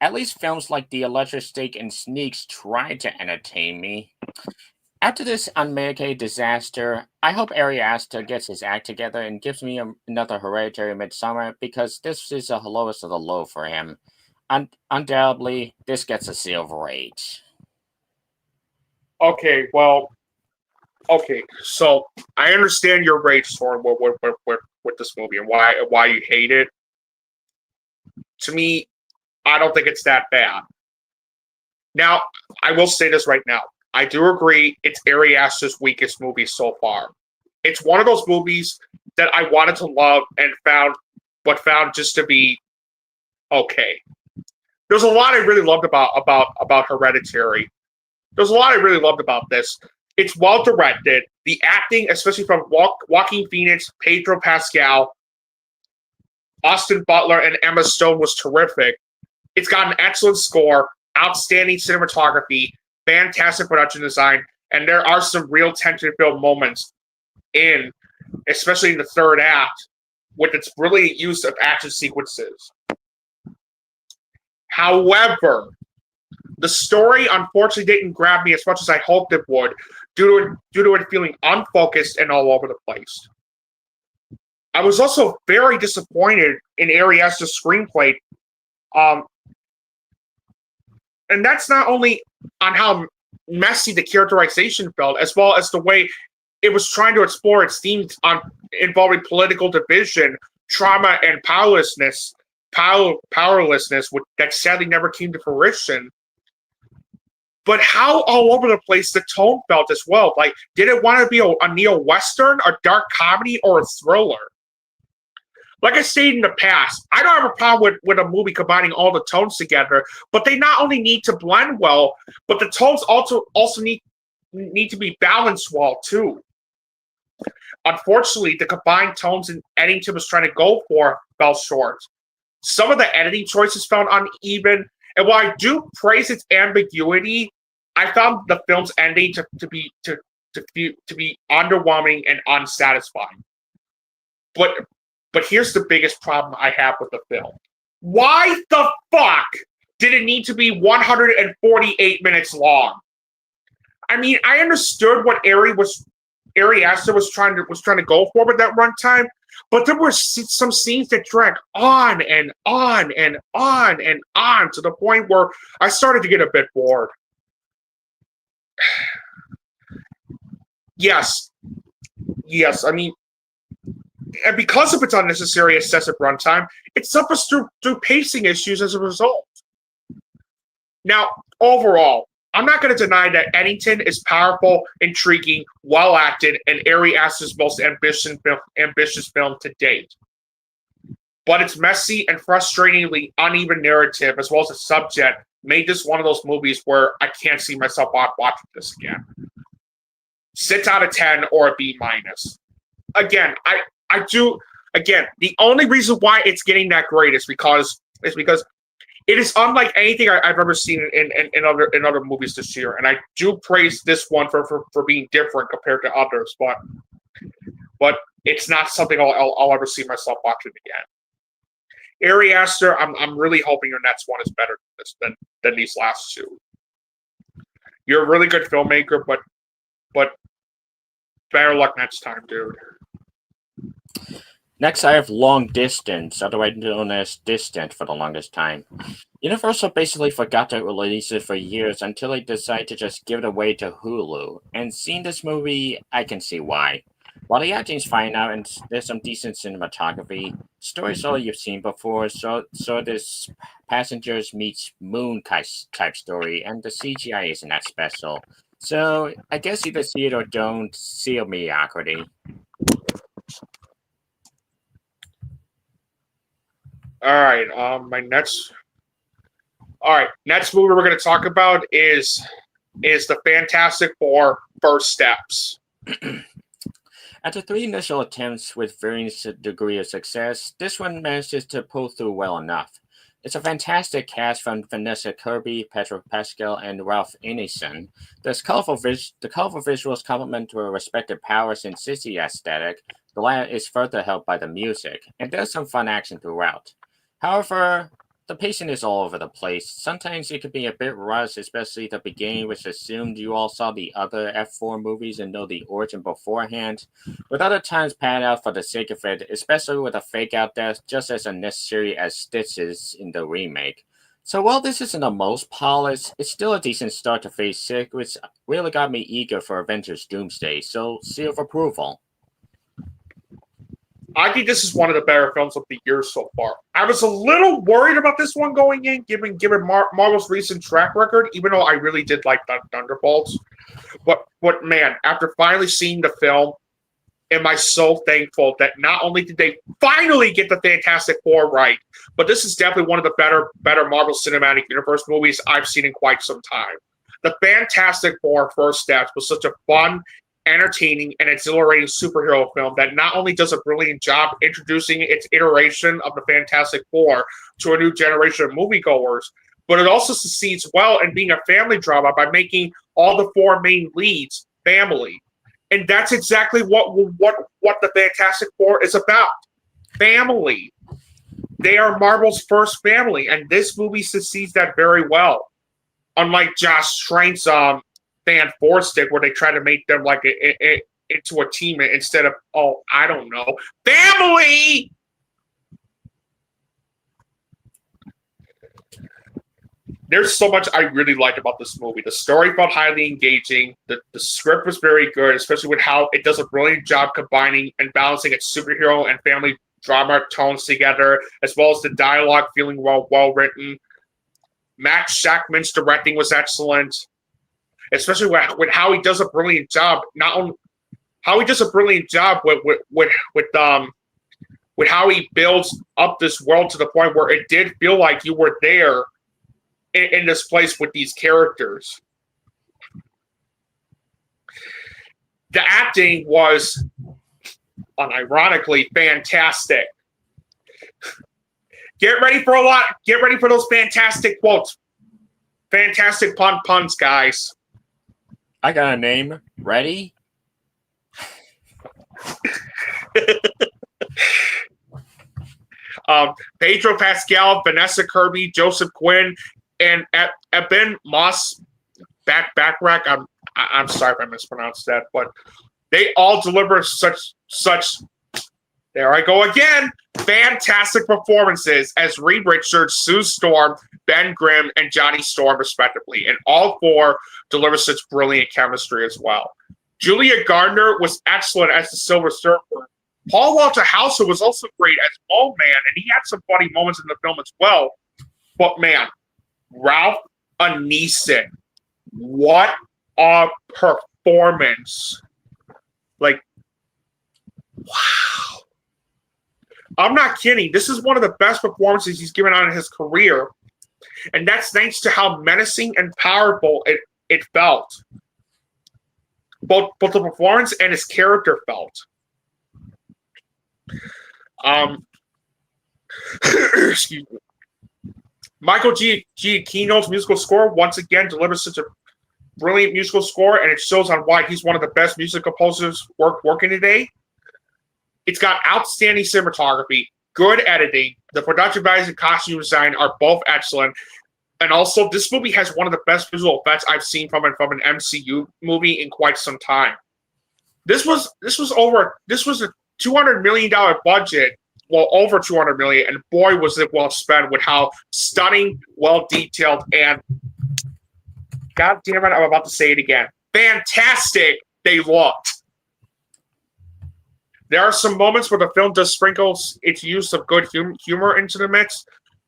Speaker 2: At least films like The Electric State and Sneaks tried to entertain me. After this unmitigated disaster, I hope Ari Aster gets his act together and gives me another Hereditary Midsommar, because this is the lowest of the low for him. Undoubtedly, this gets a Silver Age.
Speaker 1: Okay, so I understand your rage, Søren, with this movie and why you hate it. To me, I don't think it's that bad. Now, I will say this right now. I do agree it's Ari Aster's weakest movie so far. It's one of those movies that I wanted to love and found just to be okay. There's a lot I really loved about Hereditary. There's a lot I really loved about this. It's well directed. The acting, especially from Joaquin Phoenix, Pedro Pascal, Austin Butler and Emma Stone was terrific. It's got an excellent score, outstanding cinematography, fantastic production design, and there are some real tension-filled moments especially in the third act, with its brilliant use of action sequences. However, the story unfortunately didn't grab me as much as I hoped it would, due to it feeling unfocused and all over the place. I was also very disappointed in Ari Aster's screenplay, and that's not only on how messy the characterization felt, as well as the way it was trying to explore its themes involving political division, trauma, and powerlessness, that sadly never came to fruition. But how all over the place the tone felt as well. Like, did it want to be a neo-Western, a dark comedy, or a thriller? Like I stated in the past, I don't have a problem with a movie combining all the tones together, but they not only need to blend well, but the tones also need to be balanced well, too. Unfortunately, the combined tones Eddington was trying to go for fell short. Some of the editing choices felt uneven, and while I do praise its ambiguity, I found the film's ending to be underwhelming and unsatisfying. But here's the biggest problem I have with the film. Why the fuck did it need to be 148 minutes long? I mean, I understood what Ari Aster was trying to go for with that runtime, but there were some scenes that dragged on and on and on and on to the point where I started to get a bit bored. Yes, I mean, and because of its unnecessary excessive runtime, it suffers through pacing issues as a result. Now, overall, I'm not going to deny that Eddington is powerful, intriguing, well-acted, and Ari Aster's most ambitious film to date. But its messy and frustratingly uneven narrative, as well as the subject, made this one of those movies where I can't see myself watching this again. 6 out of 10 or a B-. Again, the only reason why it's getting that grade is because it is unlike anything I've ever seen in other movies this year, and I do praise this one for being different compared to others, but it's not something I'll ever see myself watching again. Ari Aster, I'm really hoping your next one is better than these last two. You're a really good filmmaker, but better luck next time, dude.
Speaker 2: Next, I have Long Distance, otherwise known as Distant for the longest time. Universal basically forgot to release it for years until they decided to just give it away to Hulu. And seeing this movie, I can see why. While the acting's fine now and there's some decent cinematography, story's all you've seen before, so this Passengers meets Moon type story, and the CGI isn't that special. So I guess either see it or don't. See a mediocrity.
Speaker 1: All right. Next movie we're going to talk about is the Fantastic Four: First Steps.
Speaker 2: After 3 initial attempts with varying degree of success, this one manages to pull through well enough. It's a fantastic cast from Vanessa Kirby, Pedro Pascal, and Ralph Ineson. The colorful visuals complement their respective powers and city aesthetic. The latter is further helped by the music, and there's some fun action throughout. However, the pacing is all over the place. Sometimes it could be a bit rushed, especially the beginning, which assumed you all saw the other F4 movies and know the origin beforehand. With other times panned out for the sake of it, especially with a fake-out death just as unnecessary as Stitches in the remake. So while this isn't the most polished, it's still a decent start to Phase 6, which really got me eager for Avengers Doomsday, so seal of approval.
Speaker 1: I think this is one of the better films of the year so far. I was a little worried about this one going in, given Marvel's recent track record, even though I really did like Thunderbolts. But man, after finally seeing the film, am I so thankful that not only did they finally get the Fantastic Four right, but this is definitely one of the better Marvel Cinematic Universe movies I've seen in quite some time. The Fantastic Four: First Steps was such a fun entertaining, and exhilarating superhero film that not only does a brilliant job introducing its iteration of the Fantastic Four to a new generation of moviegoers, but it also succeeds well in being a family drama by making all the four main leads family. And that's exactly what the Fantastic Four is about. Family. They are Marvel's first family, and this movie succeeds that very well. Unlike Josh Trank's Fan Four Stick, where they try to make them like into a team instead of, I don't know, family. There's so much I really liked about this movie. The story felt highly engaging. The script was very good, especially with how it does a brilliant job combining and balancing its superhero and family drama tones together, as well as the dialogue feeling well written. Matt Shackman's directing was excellent, especially with how he does a brilliant job. Not only how he does a brilliant job with how he builds up this world to the point where it did feel like you were there in this place with these characters. The acting was unironically fantastic. Get ready for those fantastic quotes. Fantastic puns, guys.
Speaker 2: I got a name. Ready?
Speaker 1: Pedro Pascal, Vanessa Kirby, Joseph Quinn, and Ben Moss Backrack. I'm sorry if I mispronounced that, but they all deliver such there I go again, fantastic performances as Reed Richards, Sue Storm, Ben Grimm, and Johnny Storm, respectively. And all four deliver such brilliant chemistry as well. Julia Gardner was excellent as the Silver Surfer. Paul Walter Hauser was also great as Mole Man, and he had some funny moments in the film as well. But man, Ralph Ineson, what a performance. Like, wow. I'm not kidding. This is one of the best performances he's given out in his career. And that's thanks to how menacing and powerful it felt. Both the performance and his character felt. Excuse me. Michael Giacchino's musical score once again delivers such a brilliant musical score, and it shows on why he's one of the best music composers working today. It's got outstanding cinematography, good editing. The production values and costume design are both excellent. And also, this movie has one of the best visual effects I've seen from an MCU movie in quite some time. This was a $200 million budget, well, over $200 million, and boy, was it well spent with how stunning, well detailed, and God damn it, I'm about to say it again, fantastic they looked. There are some moments where the film does sprinkle its use of good humor into the mix.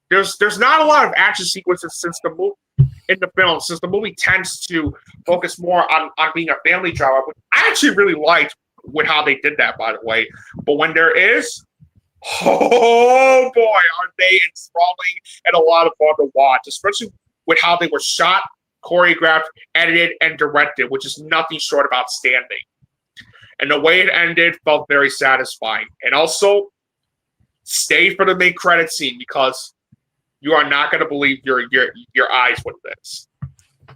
Speaker 1: There's not a lot of action sequences since the movie tends to focus more on being a family drama. But I actually really liked with how they did that, by the way. But when there is, oh boy, are they enthralling and a lot of fun to watch, especially with how they were shot, choreographed, edited, and directed, which is nothing short of outstanding. And the way it ended felt very satisfying. And also, stay for the mid credit scene because you are not going to believe your eyes with this.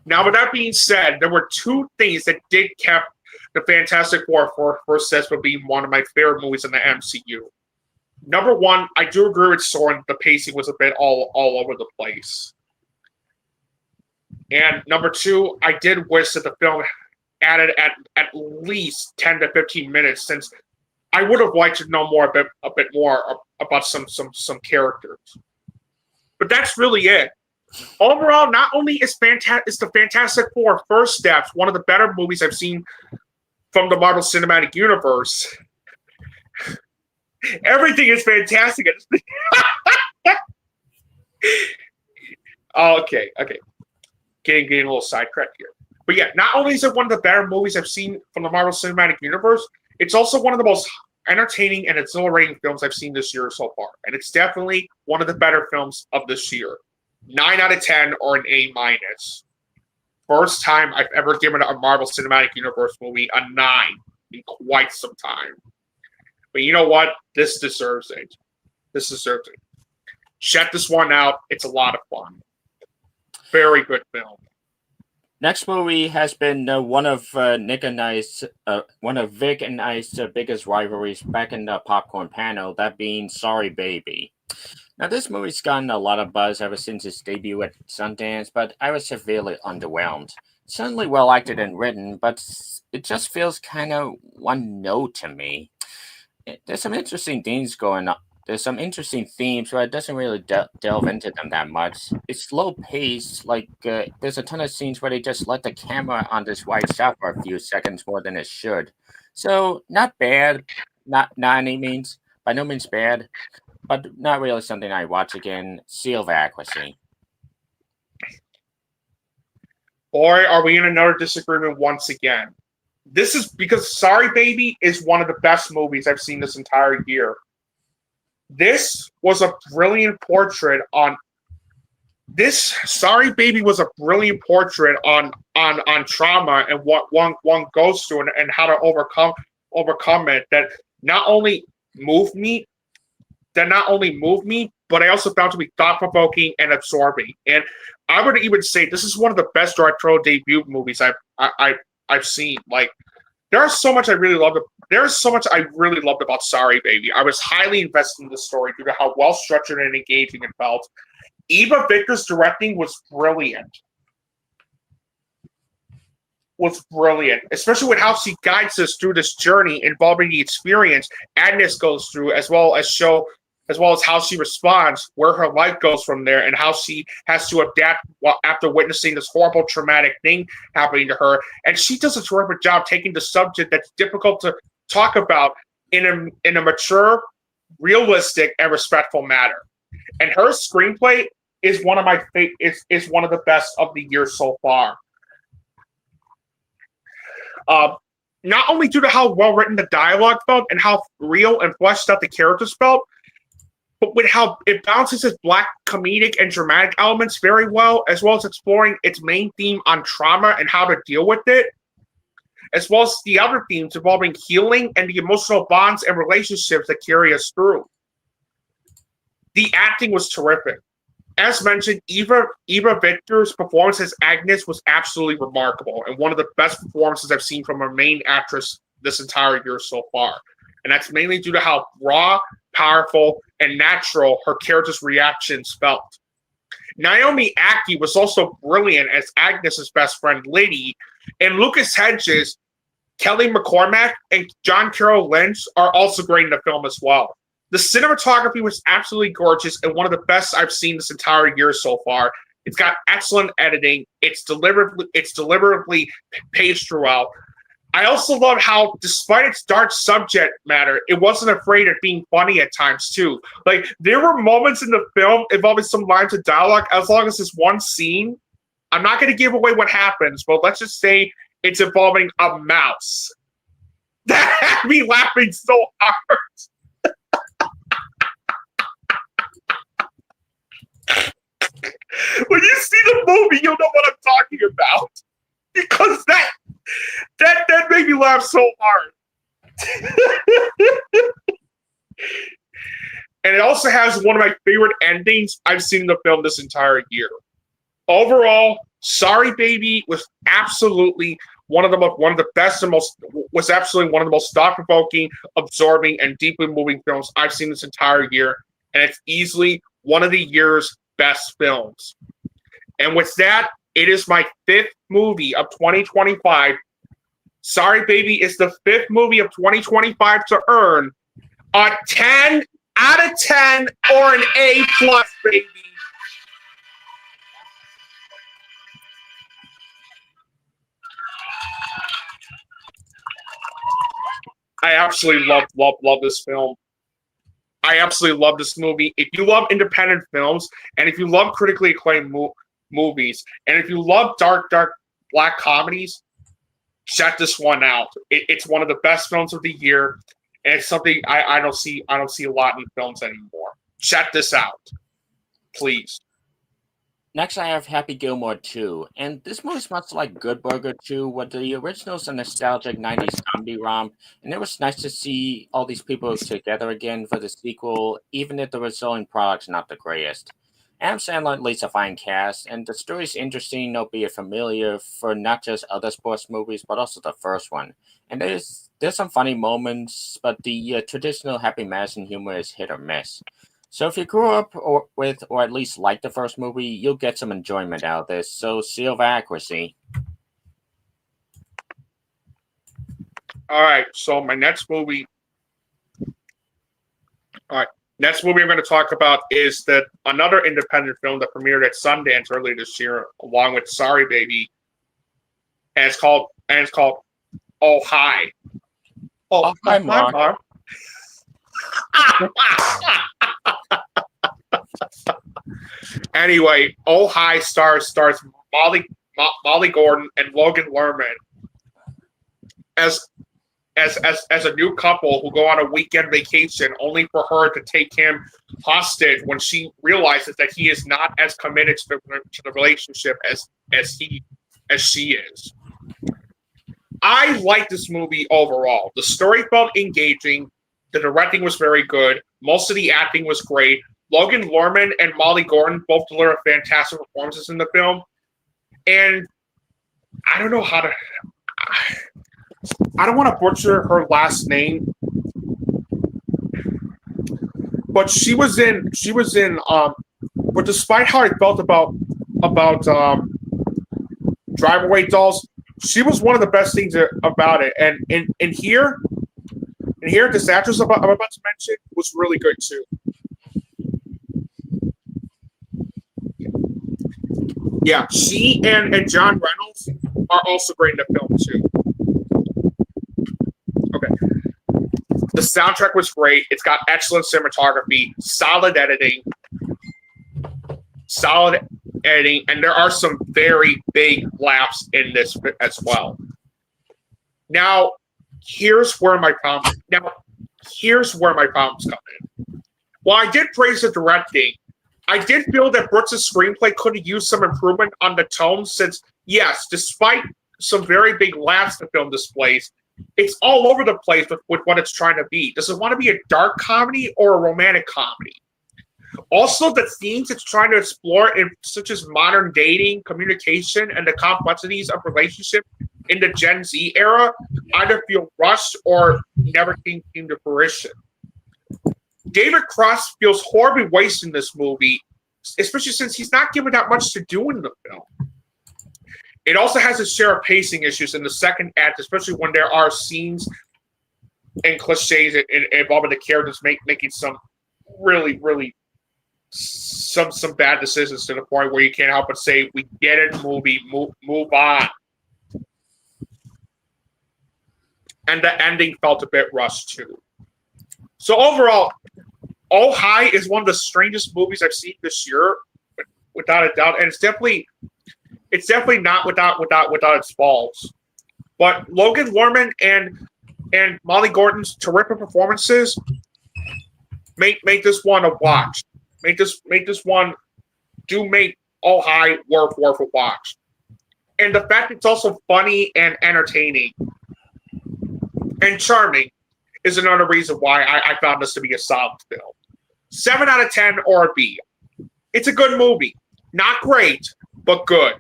Speaker 1: Now, with that being said, there were two things that did keep the Fantastic Four for first sets from being one of my favorite movies in the MCU. Number one, I do agree with Søren. The pacing was a bit all over the place. And number two, I did wish that the film added at least 10 to 15 minutes, since I would have liked to know a bit more about some characters. But that's really it. Overall, not only is the Fantastic Four First Steps one of the better movies I've seen from the Marvel Cinematic Universe. Everything is fantastic. Okay. Getting a little sidetracked here. But yeah, not only is it one of the better movies I've seen from the Marvel Cinematic Universe, it's also one of the most entertaining and exhilarating films I've seen this year so far. And it's definitely one of the better films of this year. 9 out of 10 or an A- first time I've ever given a Marvel Cinematic Universe movie a 9 in quite some time. But you know what? This deserves it. This deserves it. Check this one out. It's a lot of fun. Very good film.
Speaker 2: Next movie has been one of Vic and I's biggest rivalries back in the popcorn panel, that being Sorry Baby. Now, this movie's gotten a lot of buzz ever since its debut at Sundance, but I was severely underwhelmed. Certainly well acted and written, but it just feels kind of one note to me. There's some interesting things going on. There's some interesting themes, but it doesn't really delve into them that much. It's slow paced, there's a ton of scenes where they just let the camera on this white shot for a few seconds more than it should. So, not bad, not any means, by no means bad, but not really something I watch again. Seal of accuracy.
Speaker 1: Or are we in another disagreement once again? This is because Sorry Baby is one of the best movies I've seen this entire year. This was a brilliant portrait on Sorry Baby was a brilliant portrait on trauma and what one goes through and how to overcome it. That not only moved me, but I also found to be thought-provoking and absorbing. And I would even say this is one of the best directorial debut movies I've seen. Like, there's so much I really loved about Sorry Baby. I was highly invested in the story due to how well structured and engaging it felt. Eva Victor's directing was brilliant. Especially with how she guides us through this journey involving the experience Agnes goes through, as well as how she responds, where her life goes from there, and how she has to adapt after witnessing this horrible, traumatic thing happening to her. And she does a terrific job taking the subject that's difficult to talk about in a mature, realistic, and respectful manner. And her screenplay is one of the best of the year so far. Not only due to how well written the dialogue felt and how real and fleshed out the characters felt, but with how it balances its black comedic and dramatic elements very well, as well as exploring its main theme on trauma and how to deal with it, as well as the other themes involving healing and the emotional bonds and relationships that carry us through. The acting was terrific. As mentioned, Eva Victor's performance as Agnes was absolutely remarkable and one of the best performances I've seen from a main actress this entire year so far. And that's mainly due to how raw, powerful, and natural her character's reactions felt. Naomi Ackie was also brilliant as Agnes's best friend, Liddy, and Lucas Hedges, Kelly McCormack, and John Carroll Lynch are also great in the film as well. The cinematography was absolutely gorgeous and one of the best I've seen this entire year so far. It's got excellent editing. It's deliberately paced throughout. I also love how, despite its dark subject matter, it wasn't afraid of being funny at times, too. Like, there were moments in the film involving some lines of dialogue, as long as this one scene. I'm not going to give away what happens, but let's just say it's involving a mouse. That had me laughing so hard. When you see the movie, you'll know what I'm talking about. Because that made me laugh so hard. And it also has one of my favorite endings I've seen in the film this entire year. Overall, Sorry Baby was absolutely one of the best and most thought-provoking, absorbing, and deeply moving films I've seen this entire year. And it's easily one of the year's best films. And with that, it is my 5th movie of 2025. Sorry Baby is the 5th movie of 2025 to earn a 10 out of 10 or an A+, baby. I absolutely love this film. I absolutely love this movie. If you love independent films, and if you love critically acclaimed movies, and if you love dark black comedies, check this one out. It's one of the best films of the year, and it's something I don't see a lot in films anymore. Check this out, please.
Speaker 2: Next, I have Happy Gilmore 2, and this movie is much like Good Burger 2, where the original is a nostalgic 90s comedy romp, and it was nice to see all these people together again for the sequel, even if the resulting product's not the greatest. Adam Sandler leads a fine cast, and the story's interesting, albeit familiar, for not just other sports movies, but also the first one. And there's some funny moments, but the traditional Happy Madison humor is hit or miss. So if you grew up with, or at least liked the first movie, you'll get some enjoyment out of this. So seal of accuracy.
Speaker 1: All right, so my next movie. All right, next movie I'm going to talk about is another independent film that premiered at Sundance earlier this year, along with Sorry Baby, and it's called Oh Hi.
Speaker 2: Oh, hi, Mark.
Speaker 1: Anyway, Oh Hi stars Molly Gordon and Logan Lerman as a new couple who go on a weekend vacation, only for her to take him hostage when she realizes that he is not as committed to the relationship as she is. I like this movie overall. The story felt engaging. The directing was very good. Most of the acting was great. Logan Lerman and Molly Gordon both delivered fantastic performances in the film. And I don't know how to... I don't want to butcher her last name, but she was in but despite how I felt about Drive Away Dolls, she was one of the best things about it. And here, this actress I'm about to mention was really good too. Yeah, she and John Reynolds are also great in the film too. Okay. The soundtrack was great. It's got excellent cinematography, solid editing, and there are some very big laughs in this as well. Now, here's where my problems come in. While I did praise the directing, I did feel that Brooks' screenplay could have used some improvement on the tone since, yes, despite some very big laughs the film displays, it's all over the place with what it's trying to be. Does it want to be a dark comedy or a romantic comedy? Also, the themes it's trying to explore, such as modern dating, communication, and the complexities of relationship in the Gen Z era, either feel rushed or never came to fruition. David Cross feels horribly wasted in this movie, especially since he's not given that much to do in the film. It also has its share of pacing issues in the second act, especially when there are scenes and cliches involving the characters making some really, really some bad decisions to the point where you can't help but say, "We get it, movie, move on." And the ending felt a bit rushed too. So overall, Oh Hi is one of the strangest movies I've seen this year, without a doubt, and it's definitely not without its faults. But Logan Lerman and Molly Gordon's terrific performances make this one a watch. Make this one make Oh Hi worth a watch. And the fact it's also funny and entertaining and charming is another reason why I found this to be a solid film. 7 out of 10 or a B. It's a good movie. Not great, but good.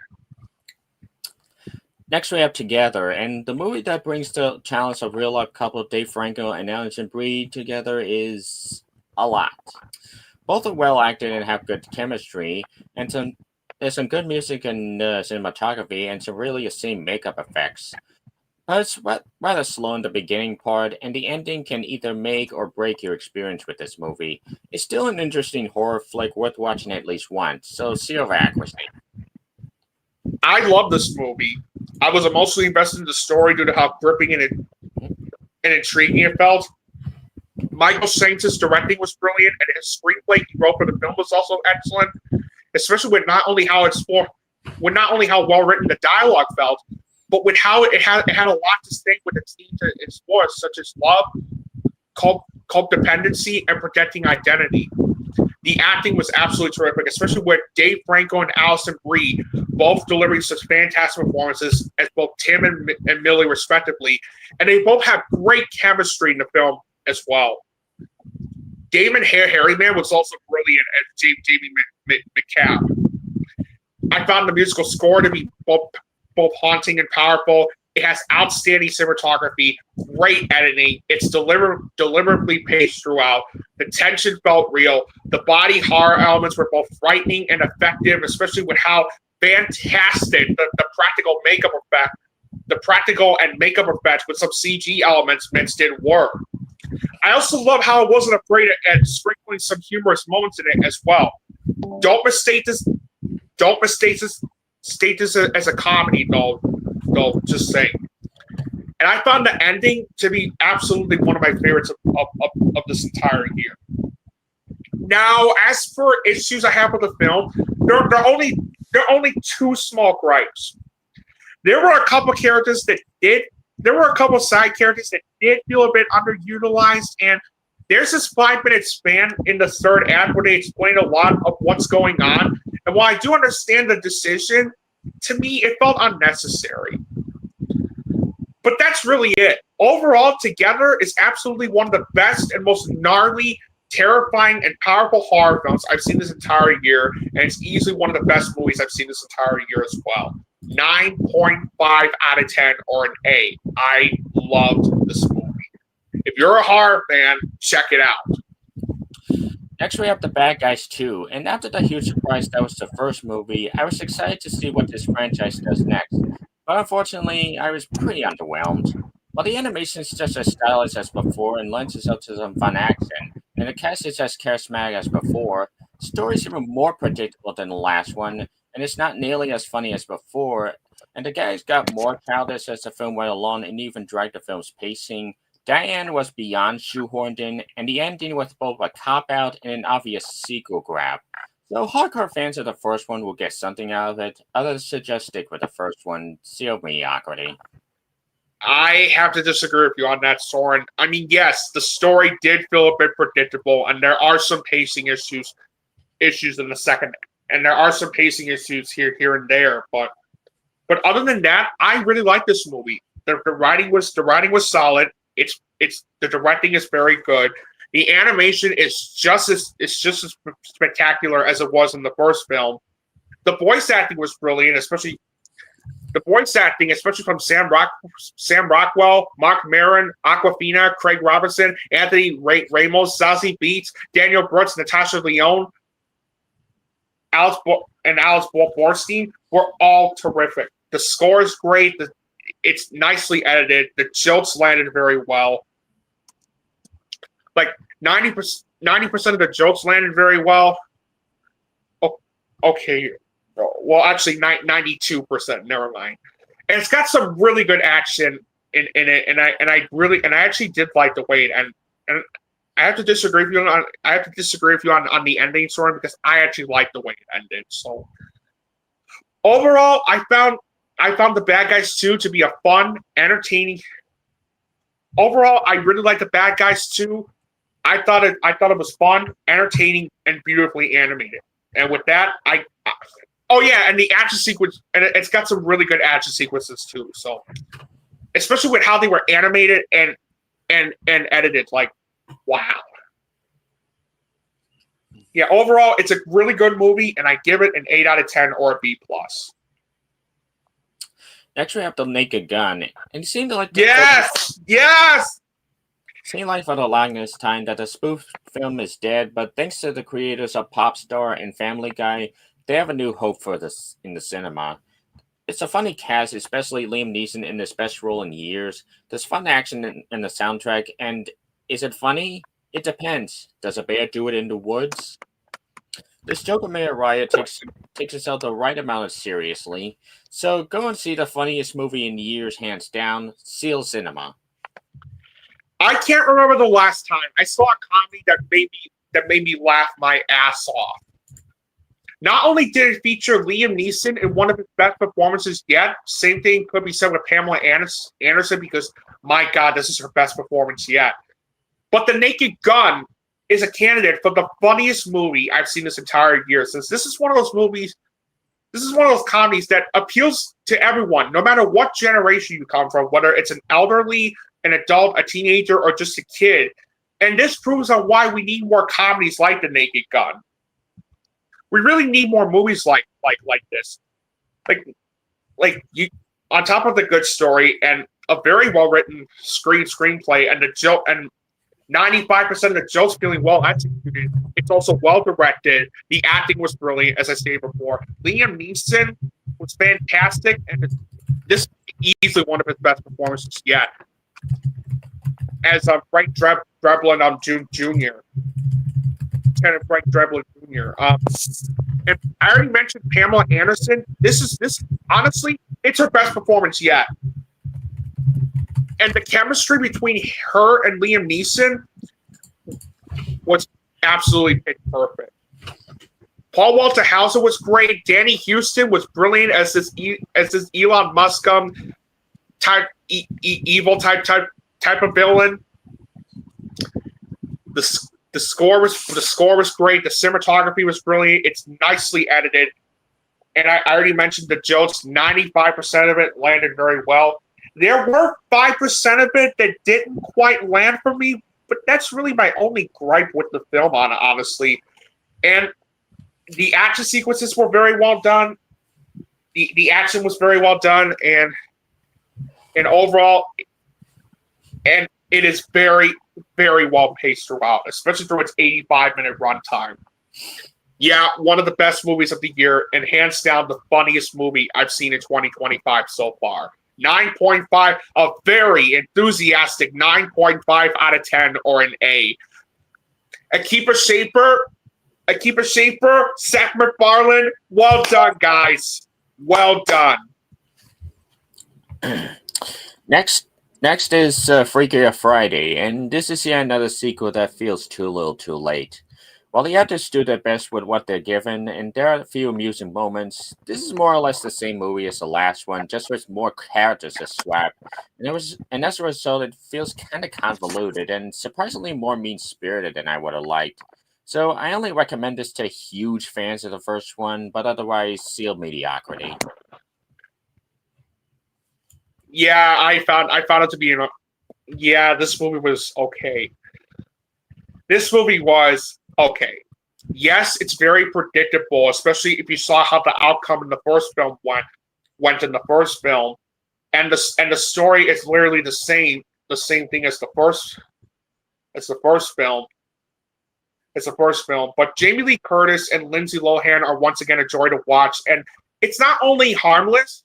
Speaker 2: Next, we have Together, and the movie that brings the challenge of real-life couple Dave Franco and Alison Brie together is a lot. Both are well-acted and have good chemistry, and there's some good music and cinematography, and some really insane makeup effects. But it's rather slow in the beginning part, and the ending can either make or break your experience with this movie. It's still an interesting horror flick worth watching at least once, so zero accuracy.
Speaker 1: I love this movie. I was emotionally invested in the story due to how gripping and intriguing it felt. Michael Shanks' directing was brilliant, and his screenplay he wrote for the film was also excellent, especially with not only how well written the dialogue felt, but with how it had a lot to say with the themes it explores, such as love, codependency, and protecting identity. The acting was absolutely terrific, especially with Dave Franco and Alison Brie both delivering such fantastic performances as both Tim and Millie, respectively. And they both have great chemistry in the film as well. Damon Harriman was also brilliant as Jamie McCabe. I found the musical score to be both haunting and powerful. It has outstanding cinematography, great editing. It's deliberately paced throughout. The tension felt real. The body horror elements were both frightening and effective, especially with how fantastic the practical and makeup effects with some CG elements mixed in were. I also love how it wasn't afraid at sprinkling some humorous moments in it as well. Don't mistake this as a comedy, though. Just saying. And I found the ending to be absolutely one of my favorites of this entire year. Now, as for issues I have with the film, there are only two small gripes. There were a couple side characters that did feel a bit underutilized, and there's this 5-minute span in the third act where they explain a lot of what's going on. And while I do understand the decision, to me, it felt unnecessary. But that's really it. Overall, together, it's absolutely one of the best and most gnarly, terrifying, and powerful horror films I've seen this entire year, and it's easily one of the best movies I've seen this entire year as well. 9.5 out of 10, or an A. I loved this movie. If you're a horror fan, check it out.
Speaker 2: Next, we have The Bad Guys 2, and after the huge surprise that was the first movie, I was excited to see what this franchise does next. But unfortunately, I was pretty underwhelmed. While the animation is just as stylish as before and lends itself to some fun action, and the cast is as charismatic as before, the story is even more predictable than the last one, and it's not nearly as funny as before, and the guys got more childish as the film went along and even dragged the film's pacing. Diane was beyond shoehorned in, and the ending was both a cop-out and an obvious sequel grab. So hardcore fans of the first one will get something out of it. Others should just stick with the first one. Seal mediocrity.
Speaker 1: I have to disagree with you on that, Søren. I mean, yes, the story did feel a bit predictable, and there are some pacing issues in the second, and there are some pacing issues here and there. But other than that, I really like this movie. The writing was solid. It's the directing is very good. The animation is just as spectacular as it was in the first film. The voice acting was brilliant, especially from Sam Rockwell, Mark Maron, Awkwafina, Craig Robinson, Anthony Ramos, Zazie Beetz, Daniel Brooks, Natasha Lyonne, Alice Borstein were all terrific. The score is great. It's nicely edited. The jokes landed very well. Like 90% of the jokes landed very well. Oh, okay. Well, actually, 92%. Never mind. And it's got some really good action in it, and I actually did like the way it ended. And I have to disagree with you on the ending, Søren, because I actually like the way it ended. So overall, I found The Bad Guys 2 to be a fun, entertaining. Overall, I really like The Bad Guys 2. I thought it was fun, entertaining, and beautifully animated. And with that, and the action sequence, and it's got some really good action sequences too. So, especially with how they were animated and edited, like, wow. Yeah, overall, it's a really good movie, and I give it an 8 out of 10 or a B+.
Speaker 2: Next, we have The Naked Gun, and it seemed like
Speaker 1: yes.
Speaker 2: Seemed like for the longest time that the spoof film is dead, but thanks to the creators of Popstar and Family Guy, they have a new hope for this in the cinema. It's a funny cast, especially Liam Neeson in his best role in years. There's fun action in the soundtrack, and is it funny? It depends. Does a bear do it in the woods? This Joker Mayor riot takes itself the right amount of seriously, so go and see the funniest movie in years, hands down, Seal Cinema.
Speaker 1: I can't remember the last time I saw a comedy that made me laugh my ass off. Not only did it feature Liam Neeson in one of his best performances yet, same thing could be said with Pamela Anderson because, my God, this is her best performance yet. But The Naked Gun is a candidate for the funniest movie I've seen this entire year. Since this is one of those movies, this is one of those comedies that appeals to everyone, no matter what generation you come from, whether it's an elderly, an adult, a teenager, or just a kid. And this proves on why we need more comedies like The Naked Gun. We really need more movies like this. Like you, on top of the good story and a very well written screenplay, and the joke, and 95% of the jokes feeling well executed. It's also well directed. The acting was brilliant, as I stated before. Liam Neeson was fantastic, and this is easily one of his best performances yet. As Frank Drebin Jr. Lieutenant Frank Drebin Jr. And I already mentioned Pamela Anderson. This honestly, it's her best performance yet. And the chemistry between her and Liam Neeson was absolutely pitch perfect. Paul Walter Hauser was great. Danny Houston was brilliant as this Elon Musk type evil type of villain. The score was great. The cinematography was brilliant. It's nicely edited. And I already mentioned the jokes. 95% of it landed very well. There were 5% of it that didn't quite land for me, but that's really my only gripe with the film, honestly. And the action sequences were very well done. The action was very well done, and overall, and it is very, very well paced throughout, especially through its 85-minute runtime. Yeah, one of the best movies of the year, and hands down the funniest movie I've seen in 2025 so far. 9.5, a very enthusiastic 9.5 out of 10, or an A. Keeper Shaper, Seth MacFarlane, well done, guys. Well done.
Speaker 2: Next is Freakier Friday, and this is yet another sequel that feels too little too late. While the actors do their best with what they're given, and there are a few amusing moments, this is more or less the same movie as the last one, just with more characters to swap. And as a result, it feels kind of convoluted and surprisingly more mean-spirited than I would have liked. So I only recommend this to huge fans of the first one, but otherwise sealed mediocrity.
Speaker 1: Yeah, I found it to be this movie was okay. This movie was okay. Yes, it's very predictable, especially if you saw how the outcome in the first film went in the first film, and the story is literally the same thing as the first film. It's the first film, but Jamie Lee Curtis and Lindsay Lohan are once again a joy to watch, and it's not only harmless,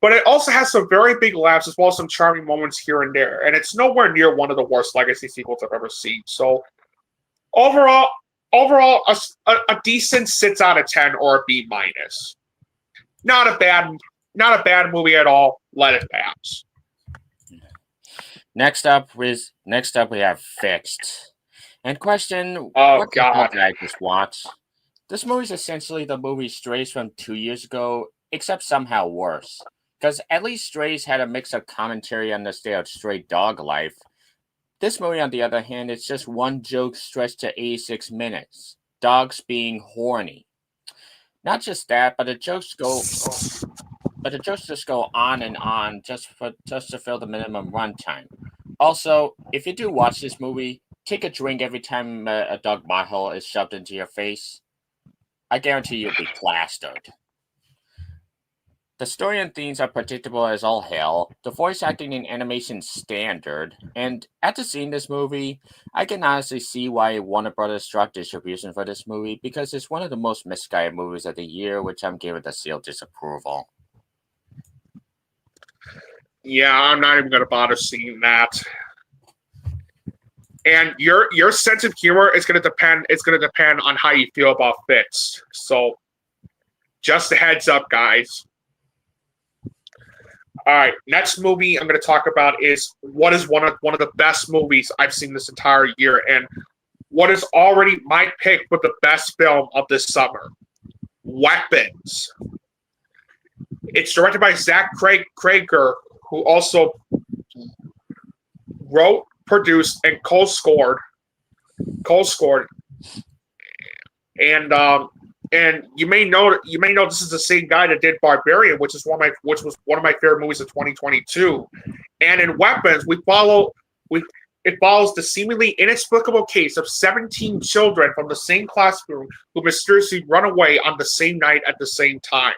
Speaker 1: but it also has some very big laughs as well as some charming moments here and there, and it's nowhere near one of the worst legacy sequels I've ever seen. So overall, a decent 6 out of 10 or a B minus. Not a bad movie at all. Let it pass.
Speaker 2: Next up we have Fixed. And question,
Speaker 1: what
Speaker 2: the hell did I just watch? This movie is essentially the movie Strays from 2 years ago, except somehow worse. Because at least Strays had a mix of commentary on the state of stray dog life. This movie, on the other hand, is just one joke stretched to 86 minutes. Dogs being horny. Not just that, but the jokes just go on and on just to fill the minimum runtime. Also, if you do watch this movie, take a drink every time a dog butthole is shoved into your face. I guarantee you'll be plastered. The story and themes are predictable as all hell, the voice acting and animation standard, and after seeing this movie, I can honestly see why Warner Brothers dropped distribution for this movie, because it's one of the most misguided movies of the year, which I'm giving the seal disapproval.
Speaker 1: Yeah, I'm not even going to bother seeing that. And your sense of humor is going to depend. It's going to depend on how you feel about Fixed. So, just a heads up, guys. All right, next movie I'm going to talk about is what is one of the best movies I've seen this entire year, and what is already my pick for the best film of this summer, Weapons. It's directed by Zach Cregger, who also wrote, produced, and co-scored co-scored, and you may know this is the same guy that did Barbarian, which was one of my favorite movies of 2022. And in Weapons, it follows the seemingly inexplicable case of 17 children from the same classroom who mysteriously run away on the same night at the same time.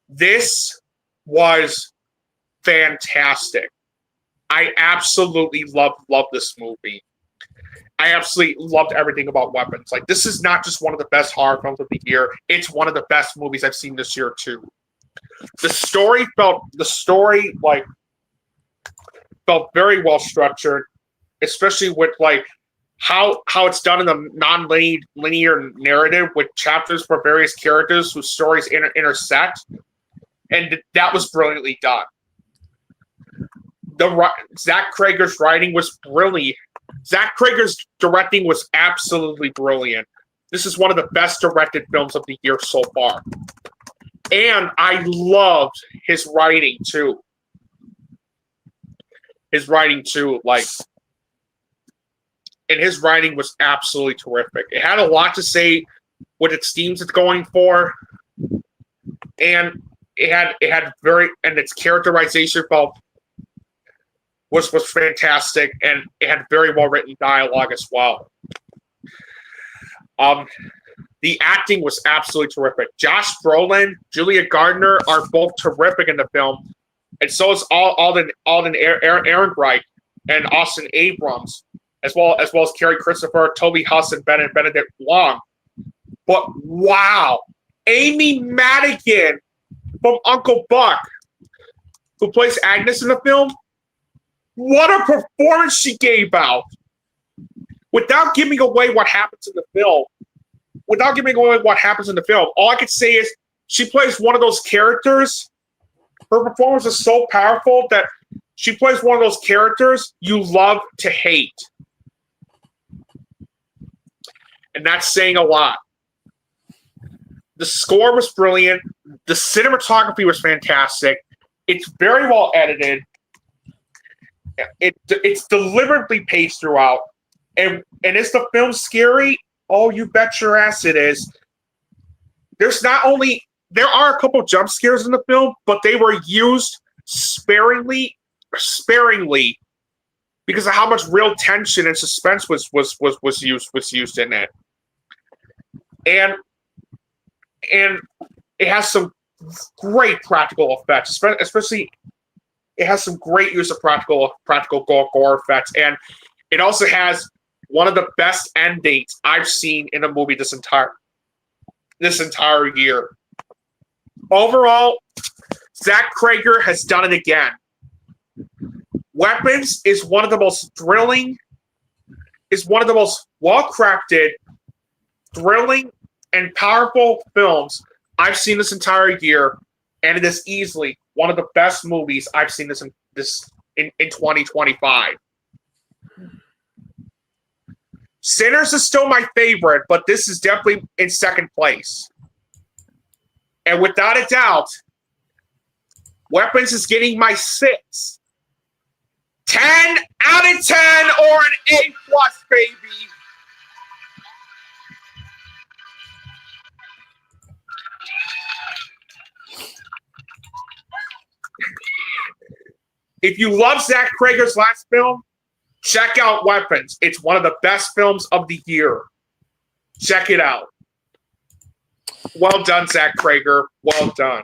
Speaker 1: This was fantastic. I absolutely loved this movie. I absolutely loved everything about Weapons. Like, this is not just one of the best horror films of the year. It's one of the best movies I've seen this year too. The story felt very well structured, especially with like how it's done in the non-linear narrative with chapters for various characters whose stories intersect, and that was brilliantly done. Zach Cregger's writing was brilliant. Zach Cregger's directing was absolutely brilliant. This is one of the best directed films of the year so far. And I loved his writing too. And his writing was absolutely terrific. It had a lot to say what its themes it's going for. And its characterization was fantastic, and it had very well written dialogue as well. The acting was absolutely terrific. Josh Brolin, Julia Gardner are both terrific in the film, and so is Alden Ehrenreich and Austin Abrams, as well as Kerry Christopher, Toby Huss, and Benedict Wong. But wow, Amy Madigan from Uncle Buck, who plays Agnes in the film. What a performance she gave out! Without giving away what happens in the film, all I could say is she plays one of those characters. Her performance is so powerful that she plays one of those characters you love to hate. And that's saying a lot. The score was brilliant. The cinematography was fantastic. It's very well edited. It's deliberately paced throughout. And is the film scary? Oh, you bet your ass it is. There are a couple jump scares in the film, but they were used sparingly because of how much real tension and suspense was used in it. And it has some great practical effects, especially it has some great use of practical gore effects, and it also has one of the best endings I've seen in a movie this entire year. Overall, Zach Cregger has done it again. Weapons is one of the most well-crafted, thrilling, and powerful films I've seen this entire year, and it is easily one of the best movies I've seen in 2025. Sinners is still my favorite, but this is definitely in second place. And without a doubt, Weapons is getting my 6. 10 out of 10 or an A+, baby. If you love Zach Cregger's last film, check out Weapons. It's one of the best films of the year. Check it out. Well done, Zach Cregger. Well done.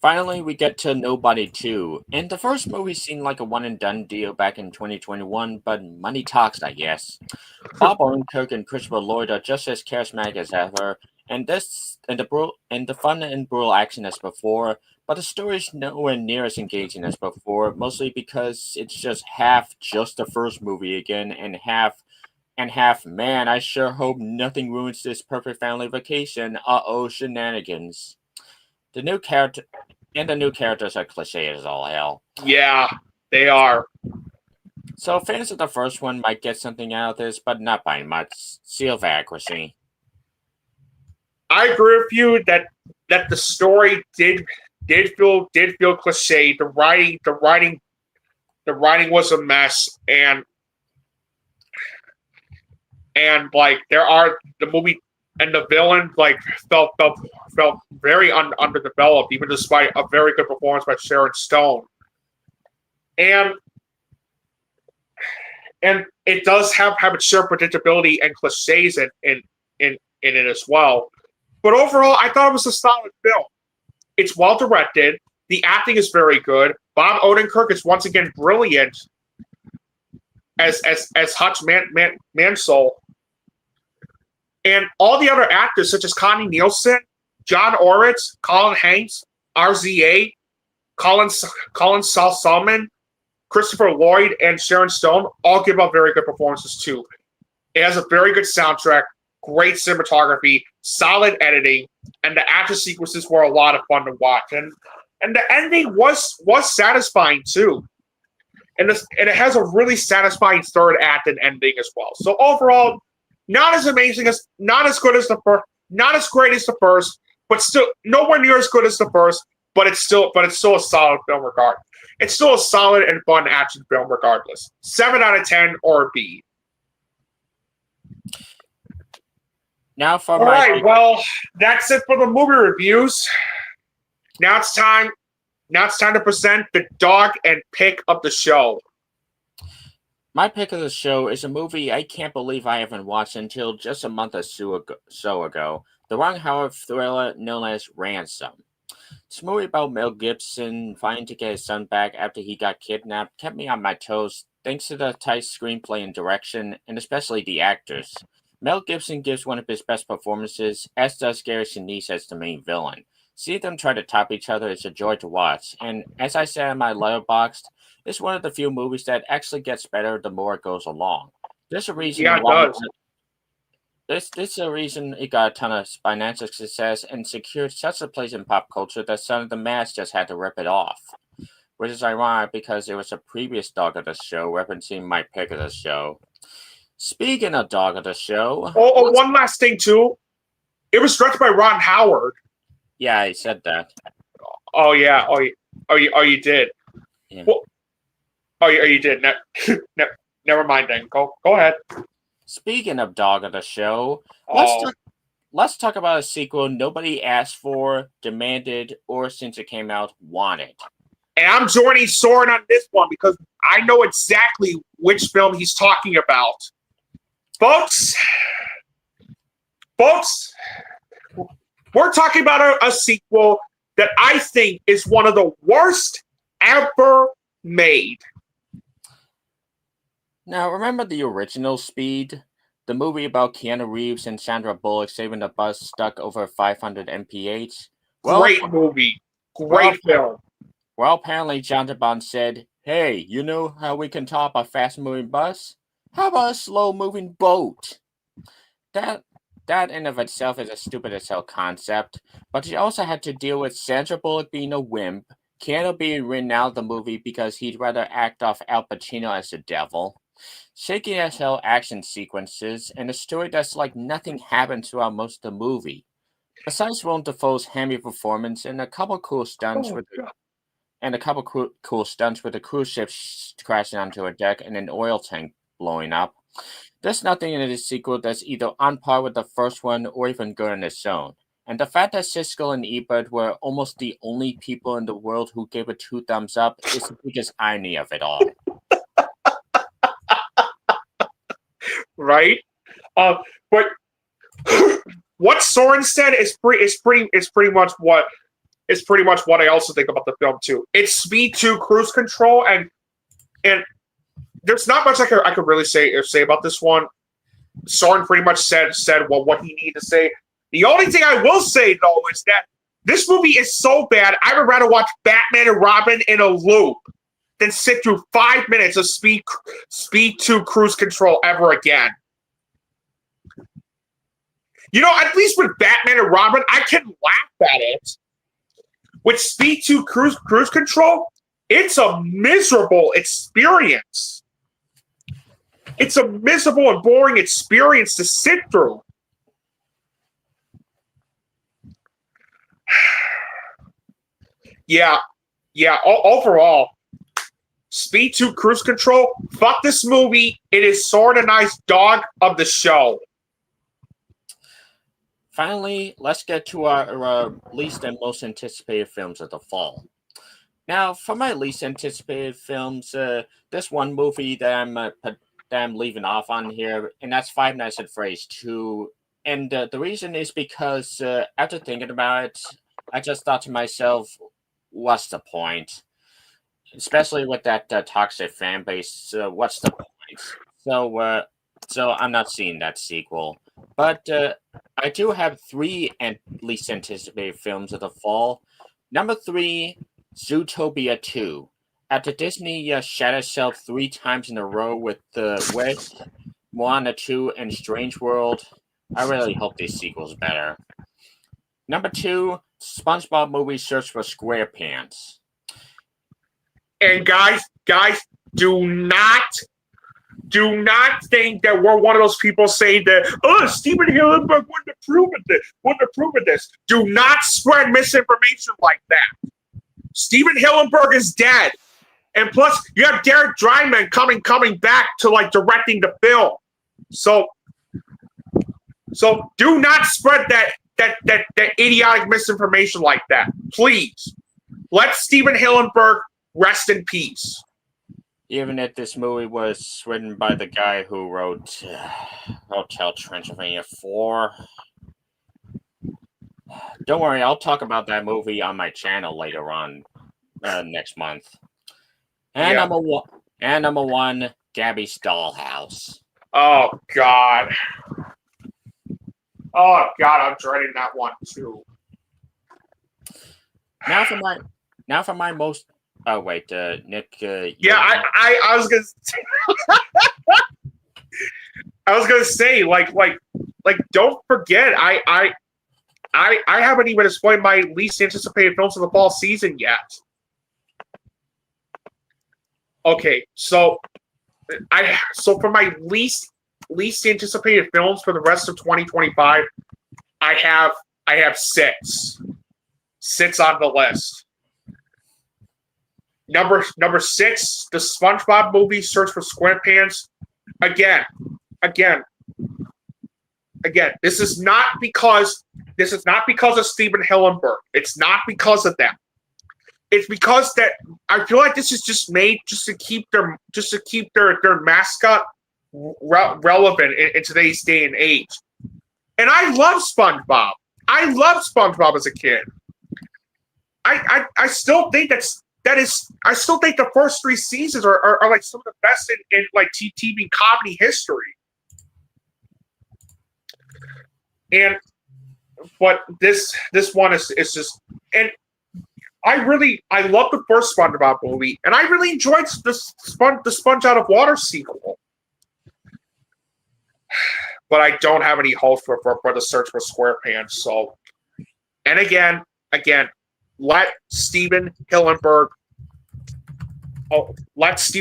Speaker 2: Finally, we get to Nobody 2. And the first movie seemed like a one-and-done deal back in 2021, but money talks, I guess. Bob Odenkirk and Christopher Lloyd are just as charismatic as ever, and the fun and brutal action as before, but the story is nowhere near as engaging as before, mostly because it's just the first movie again, and half, man, I sure hope nothing ruins this perfect family vacation. Shenanigans. The new characters are cliche as all hell.
Speaker 1: Yeah, they are.
Speaker 2: So fans of the first one might get something out of this, but not by much. Seal of accuracy.
Speaker 1: I agree with you that the story did feel cliche. The writing was a mess, and and like the movie and the villain like felt very underdeveloped, even despite a very good performance by Sharon Stone. And it does have its share of predictability and cliches in it as well. But overall, I thought it was a solid film. It's well directed. The acting is very good. Bob Odenkirk is once again brilliant as Hutch Mansell. And all the other actors, such as Connie Nielsen, John Oritz, Colin Hanks, RZA, Colin Salmon, Christopher Lloyd, and Sharon Stone, all give up very good performances too. It has a very good soundtrack, great cinematography, solid editing, and the action sequences were a lot of fun to watch. And the ending was satisfying too. And it has a really satisfying third act and ending as well. So overall, not as amazing as, not as good as the first, not as great as the first, but still nowhere near as good as the first. But it's still a solid film regard. It's still a solid and fun action film regardless. 7 out of 10 or a B.
Speaker 2: Now for
Speaker 1: all right. Well, that's it for the movie reviews. Now it's time to present the dog and pick of the show.
Speaker 2: My pick of the show is a movie I can't believe I haven't watched until just a month or so ago. The Ron Howard thriller known as Ransom. This movie about Mel Gibson fighting to get his son back after he got kidnapped kept me on my toes thanks to the tight screenplay and direction, and especially the actors. Mel Gibson gives one of his best performances, as does Gary Sinise as the main villain. Seeing them try to top each other is a joy to watch, and as I said in my Letterboxd, it's one of the few movies that actually gets better the more it goes along. There's a reason.
Speaker 1: Yeah, it does.
Speaker 2: This is a reason it got a ton of financial success and secured such a place in pop culture that Son of the Mask just had to rip it off. Which is ironic because there was a previous dog of the show referencing my pick of the show. Speaking of dog of the show...
Speaker 1: one last thing too. It was directed by Ron Howard.
Speaker 2: Yeah, I said that.
Speaker 1: Oh yeah. You did.
Speaker 2: Yeah.
Speaker 1: Well, you did. Never mind then. Go ahead.
Speaker 2: Speaking of dog of the show, let's talk about a sequel nobody asked for, demanded, or since it came out, wanted.
Speaker 1: And I'm joining Søren on this one because I know exactly which film he's talking about. Folks, we're talking about a sequel that I think is one of the worst ever made.
Speaker 2: Now, remember the original Speed? The movie about Keanu Reeves and Sandra Bullock saving a bus stuck over 500 mph?
Speaker 1: Great movie. Great film.
Speaker 2: Well, apparently John DeBon said, hey, you know how we can top a fast-moving bus? How about a slow-moving boat? That in of itself is a stupid as hell concept, but he also had to deal with Sandra Bullock being a wimp, Keanu being written out of the movie because he'd rather act off Al Pacino as the devil, shaky as hell action sequences, and a story that's like nothing happened throughout most of the movie. Besides Willem Dafoe's hammy performance and a couple cool stunts with the cruise ship crashing onto a deck and an oil tank blowing up, there's nothing in this sequel that's either on par with the first one or even good on its own. And the fact that Siskel and Ebert were almost the only people in the world who gave it 2 thumbs up is the biggest irony of it all.
Speaker 1: Right? But what Søren said is pretty much what I also think about the film too. It's Speed 2 Cruise Control, and there's not much I could really say about this one. Søren pretty much said what he needed to say. The only thing I will say though is that this movie is so bad, I would rather watch Batman and Robin in a loop than sit through 5 minutes of Speed 2 Cruise Control ever again. You know, at least with Batman and Robin, I can laugh at it. With Speed 2 Cruise Control, it's a miserable experience. It's a miserable and boring experience to sit through. Yeah. Overall, Speed 2 Cruise Control. Fuck this movie. It is Søren and I's dog of the show.
Speaker 2: Finally, let's get to our least and most anticipated films of the fall. Now, for my least anticipated films, there's one movie that I'm leaving off on here, and that's Five Nights at Freddy's 2. And the reason is because after thinking about it, I just thought to myself, what's the point? Especially with that toxic fan base, what's the point? So I'm not seeing that sequel. But I do have three least anticipated films of the fall. Number 3, Zootopia 2. After Disney shat itself 3 times in a row with Wish, Moana 2, and Strange World, I really hope this sequel's better. Number 2, SpongeBob Movie Search for SquarePants.
Speaker 1: And guys, do not think that we're one of those people saying that, Steven Hillenburg wouldn't approve of this. Do not spread misinformation like that. Steven Hillenburg is dead. And plus, you have Derek Dryman coming back to directing the film. So do not spread that idiotic misinformation like that. Please. Let Steven Hillenburg rest in peace.
Speaker 2: Even if this movie was written by the guy who wrote Hotel Transylvania 4. Don't worry, I'll talk about that movie on my channel later on next month. And number one, Gabby's Dollhouse.
Speaker 1: Oh God, I'm dreading that one too.
Speaker 2: Now for my most. Oh wait, Nick.
Speaker 1: Yeah, I was gonna. I was gonna say, don't forget, I haven't even explained my least anticipated films of the fall season yet. Okay, so for my least anticipated films for the rest of 2025, I have 6 on the list. Number 6, the SpongeBob Movie Search for SquarePants. Again. This is not because of Steven Hillenburg. It's not because of them. It's because that I feel like this is just made just to keep their mascot relevant in today's day and age. And I love SpongeBob. I loved SpongeBob as a kid. I still think I still think the first 3 seasons are some of the best in TV comedy history. But this one is just, and I love the first SpongeBob movie, and I really enjoyed the Sponge Out of Water sequel. But I don't have any hope for the Search for SquarePants. So, and again, let Steven Hillenburg rest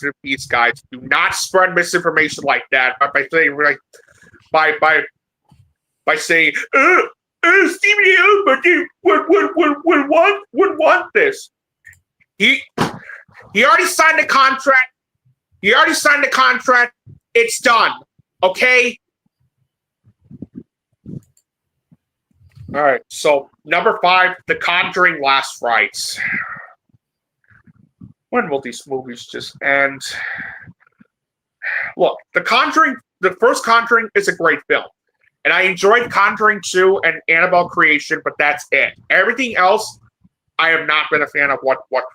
Speaker 1: in peace, guys. Do not spread misinformation like that by saying Steven Hillenburg would want this. He already signed the contract. It's done. Okay. All right. So number 5, The Conjuring: Last Rites. When will these movies just end? Look, the first Conjuring is a great film. And I enjoyed Conjuring 2 and Annabelle Creation, but that's it. Everything else, I have not been a fan of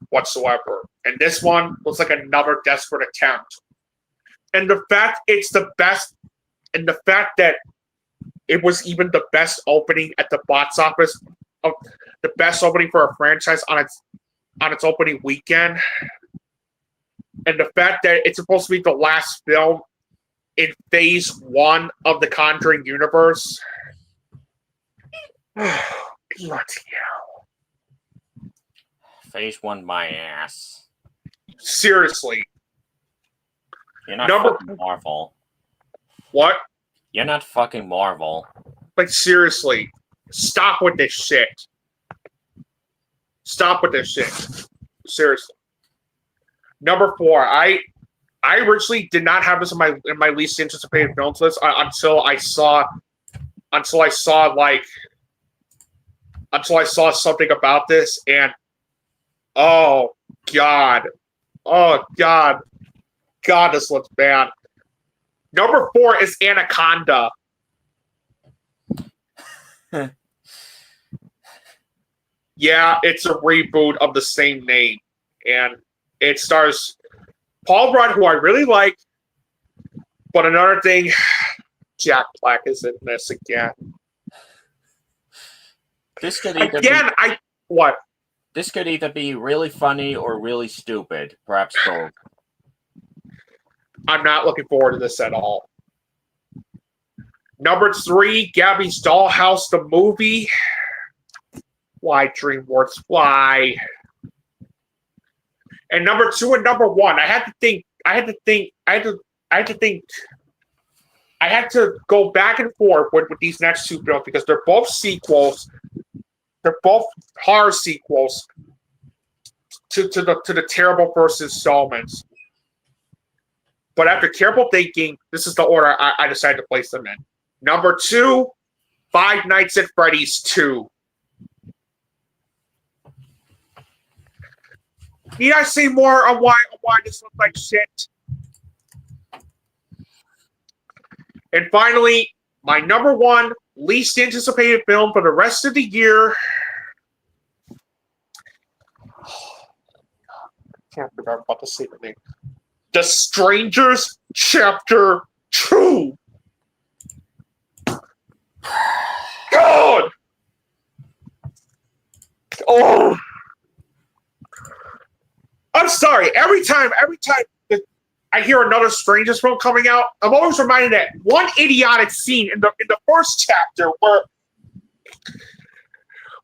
Speaker 1: whatsoever. And this one was like another desperate attempt. And the fact it's the best, and the fact that it was even the best opening at the box office, the best opening for a franchise on its opening weekend, and the fact that it's supposed to be the last film in phase 1 of the Conjuring universe. Bloody hell.
Speaker 2: Phase 1 my ass.
Speaker 1: Seriously.
Speaker 2: You're not fucking Marvel.
Speaker 1: What?
Speaker 2: You're not fucking Marvel.
Speaker 1: Seriously. Stop with this shit. Seriously. Number 4. I originally did not have this in my least anticipated films list until I saw something about this, and oh god, this looks bad. Number 4 is Anaconda. Yeah, it's a reboot of the same name, and it stars Paul Rudd, who I really like. But another thing, Jack Black is in this again.
Speaker 2: This could either
Speaker 1: This
Speaker 2: could either be really funny or really stupid, perhaps both.
Speaker 1: I'm not looking forward to this at all. Number 3, Gabby's Dollhouse, the movie. Why, DreamWorks? Why? And number 2 and number 1, I had to go back and forth with these next 2 films because they're both sequels. They're both horror sequels to the terrible first installments. But after careful thinking, this is the order I decided to place them in. Number 2, Five Nights at Freddy's 2. Need I say more on why this looks like shit? And finally, my number 1 least anticipated film for the rest of the year. I can't figure out what to say the name. The Strangers Chapter 2. God! Oh! I'm sorry. Every time that I hear another Strangers film coming out, I'm always reminded that one idiotic scene in the first chapter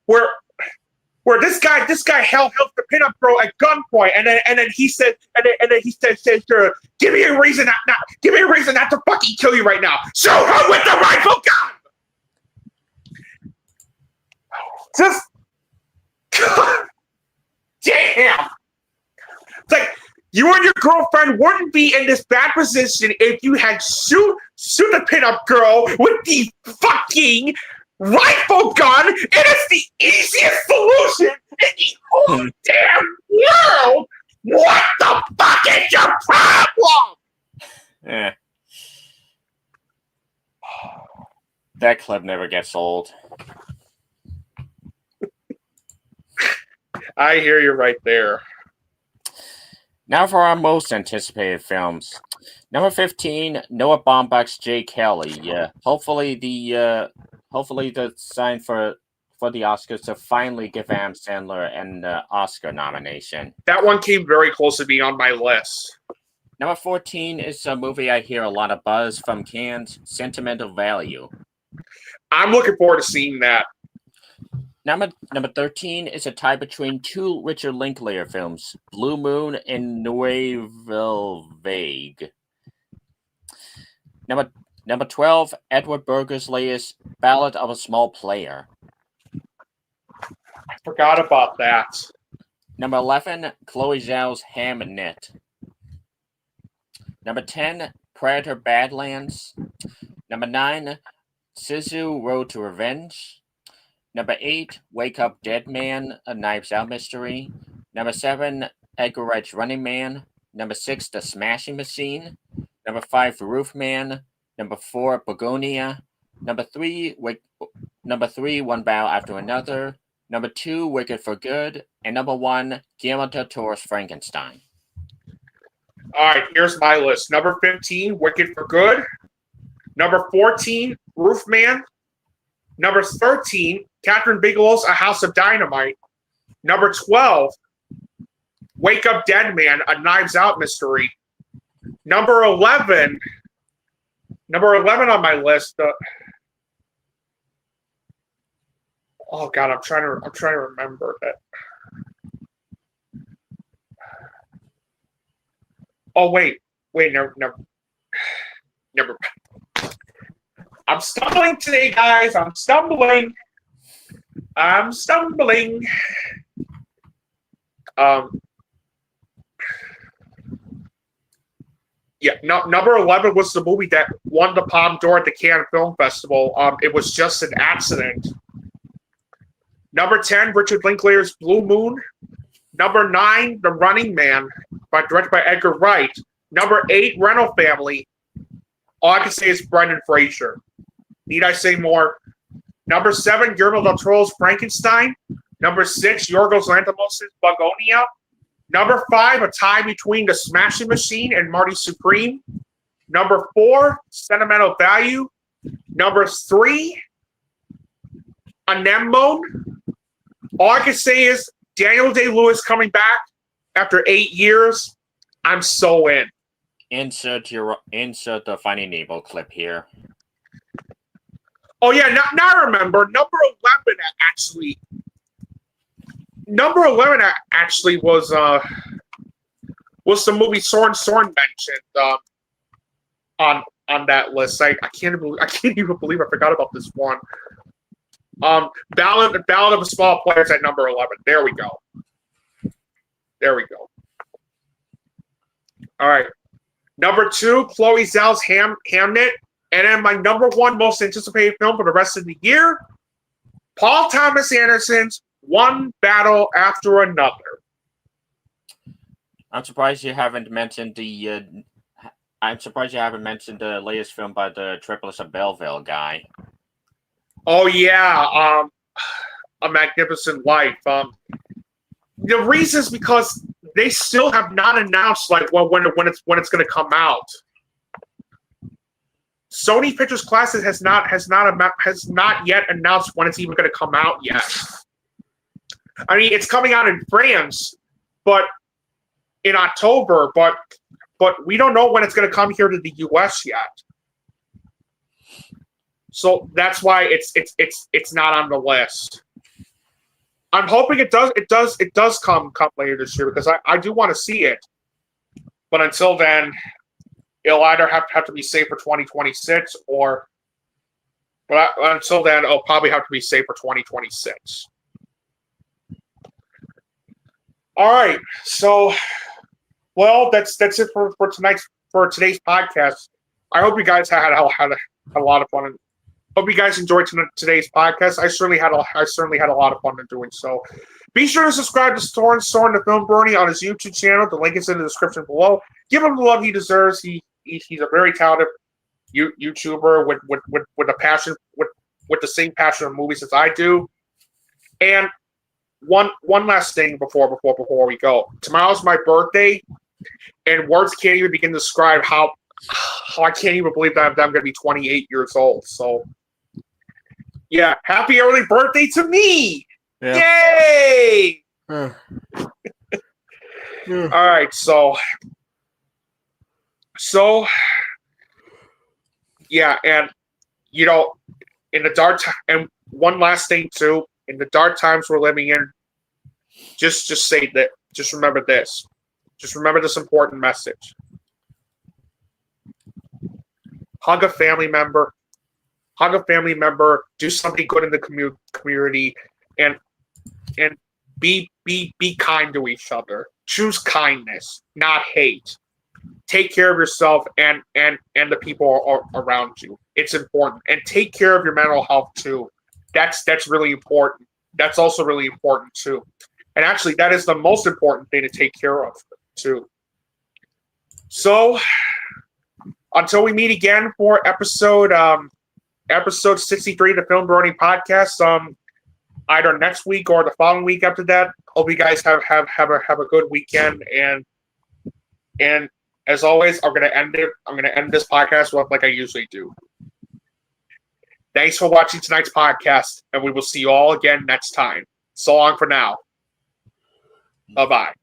Speaker 1: where this guy held the pinup girl at gunpoint, and then he said, give me a reason not to fucking kill you right now. Shoot her with the rifle gun. Just God damn. It's like you and your girlfriend wouldn't be in this bad position if you had shoot the pinup girl with the fucking rifle gun, and it's the easiest solution in the whole damn world. What the fuck is your problem?
Speaker 2: Yeah. That clip never gets old.
Speaker 1: I hear you right there.
Speaker 2: Now for our most anticipated films. Number 15, Noah Baumbach's Jay Kelly. Hopefully the sign for the Oscars to finally give Adam Sandler an Oscar nomination.
Speaker 1: That one came very close to being on my list.
Speaker 2: Number 14 is a movie I hear a lot of buzz from Cannes, Sentimental Value.
Speaker 1: I'm looking forward to seeing that.
Speaker 2: Number 13 is a tie between 2 Richard Linklater films, Blue Moon and Nouvelle Vague. Number 12, Edward Berger's latest Ballad of a Small Player.
Speaker 1: I forgot about that.
Speaker 2: Number 11, Chloe Zhao's Hamnet. Number 10, Predator Badlands. Number 9, Sisu Road to Revenge. Number 8, Wake Up Dead Man, a Knives Out mystery. Number 7, Edgar Wright's Running Man. Number 6, The Smashing Machine. Number 5, Roof Man. Number 4, Begonia. Number 3, One Bow After Another. Number 2, Wicked for Good. And number 1, Guillermo del Toro's Frankenstein.
Speaker 1: All right, here's my list. Number 15, Wicked for Good. Number 14, Roof Man. Number 13, Catherine Bigelow's A House of Dynamite. Number 12, Wake Up Dead Man, a Knives Out mystery. Number 11 on my list. Oh God, I'm trying to remember that. Oh wait, never. I'm stumbling today, guys. I'm stumbling. Yeah, number 11 was the movie that won the Palme d'Or at the Cannes Film Festival. It was Just an Accident. Number 10, Richard Linklater's Blue Moon. Number 9, The Running Man, directed by Edgar Wright. Number 8, Rental Family. All I can say is Brendan Fraser. Need I say more? Number 7, Guillermo del Toro's Frankenstein. Number 6, Yorgos Lanthimos' Bugonia. Number 5, a tie between The Smashing Machine and Marty Supreme. Number 4, Sentimental Value. Number 3, Anemone. All I can say is Daniel Day-Lewis coming back after 8 years. I'm so in.
Speaker 2: Insert the Finding Nemo clip here.
Speaker 1: Oh yeah, now I remember. Number 11 actually was the movie Søren mentioned on that list. I can't even believe I forgot about this one. Ballad of a Small Players at number 11. There we go. All right. Number 2, Chloe Zhao's Hamnet. And then my number 1 most anticipated film for the rest of the year, Paul Thomas Anderson's One Battle After Another.
Speaker 2: I'm surprised you haven't mentioned the latest film by the Triplets of Belleville guy.
Speaker 1: Oh yeah, A Magnificent Life. The reason is because they still have not announced when it's going to come out. Sony Pictures Classics has not yet announced when it's even going to come out yet. I mean, it's coming out in France, but in October, but we don't know when it's going to come here to the US yet. So that's why it's not on the list. I'm hoping it does come later this year because I do want to see it. But until then, it'll either have to be saved for 2026 but until then, it'll probably have to be saved for 2026. All right, so that's it for today's podcast. I hope you guys had a lot of fun. Hope you guys enjoyed today's podcast. I certainly had a lot of fun in doing so. Be sure to subscribe to Søren the FilmBrony on his YouTube channel. The link is in the description below. Give him the love he deserves. He's a very talented YouTuber with a passion with the same passion of movies as I do. And one last thing before we go. Tomorrow's my birthday, and words can't even begin to describe how I can't even believe that I'm going to be 28 years old. So, yeah, happy early birthday to me! Yeah. Yay! All right, so yeah, and in the dark time, and one last thing too, in the dark times we're living in, just say that. Just remember this. Just remember this important message. Hug a family member. Do something good in the community, and be kind to each other. Choose kindness, not hate. Take care of yourself and the people around you. It's important, and take care of your mental health too. That's really important. That's also really important too. And actually, that is the most important thing to take care of too. So, until we meet again for episode 63 of the FilmBrony Podcast, either next week or the following week after that. Hope you guys have a good weekend, and as always, I'm gonna end this podcast like I usually do. Thanks for watching tonight's podcast, and we will see you all again next time. So long for now. Bye-bye.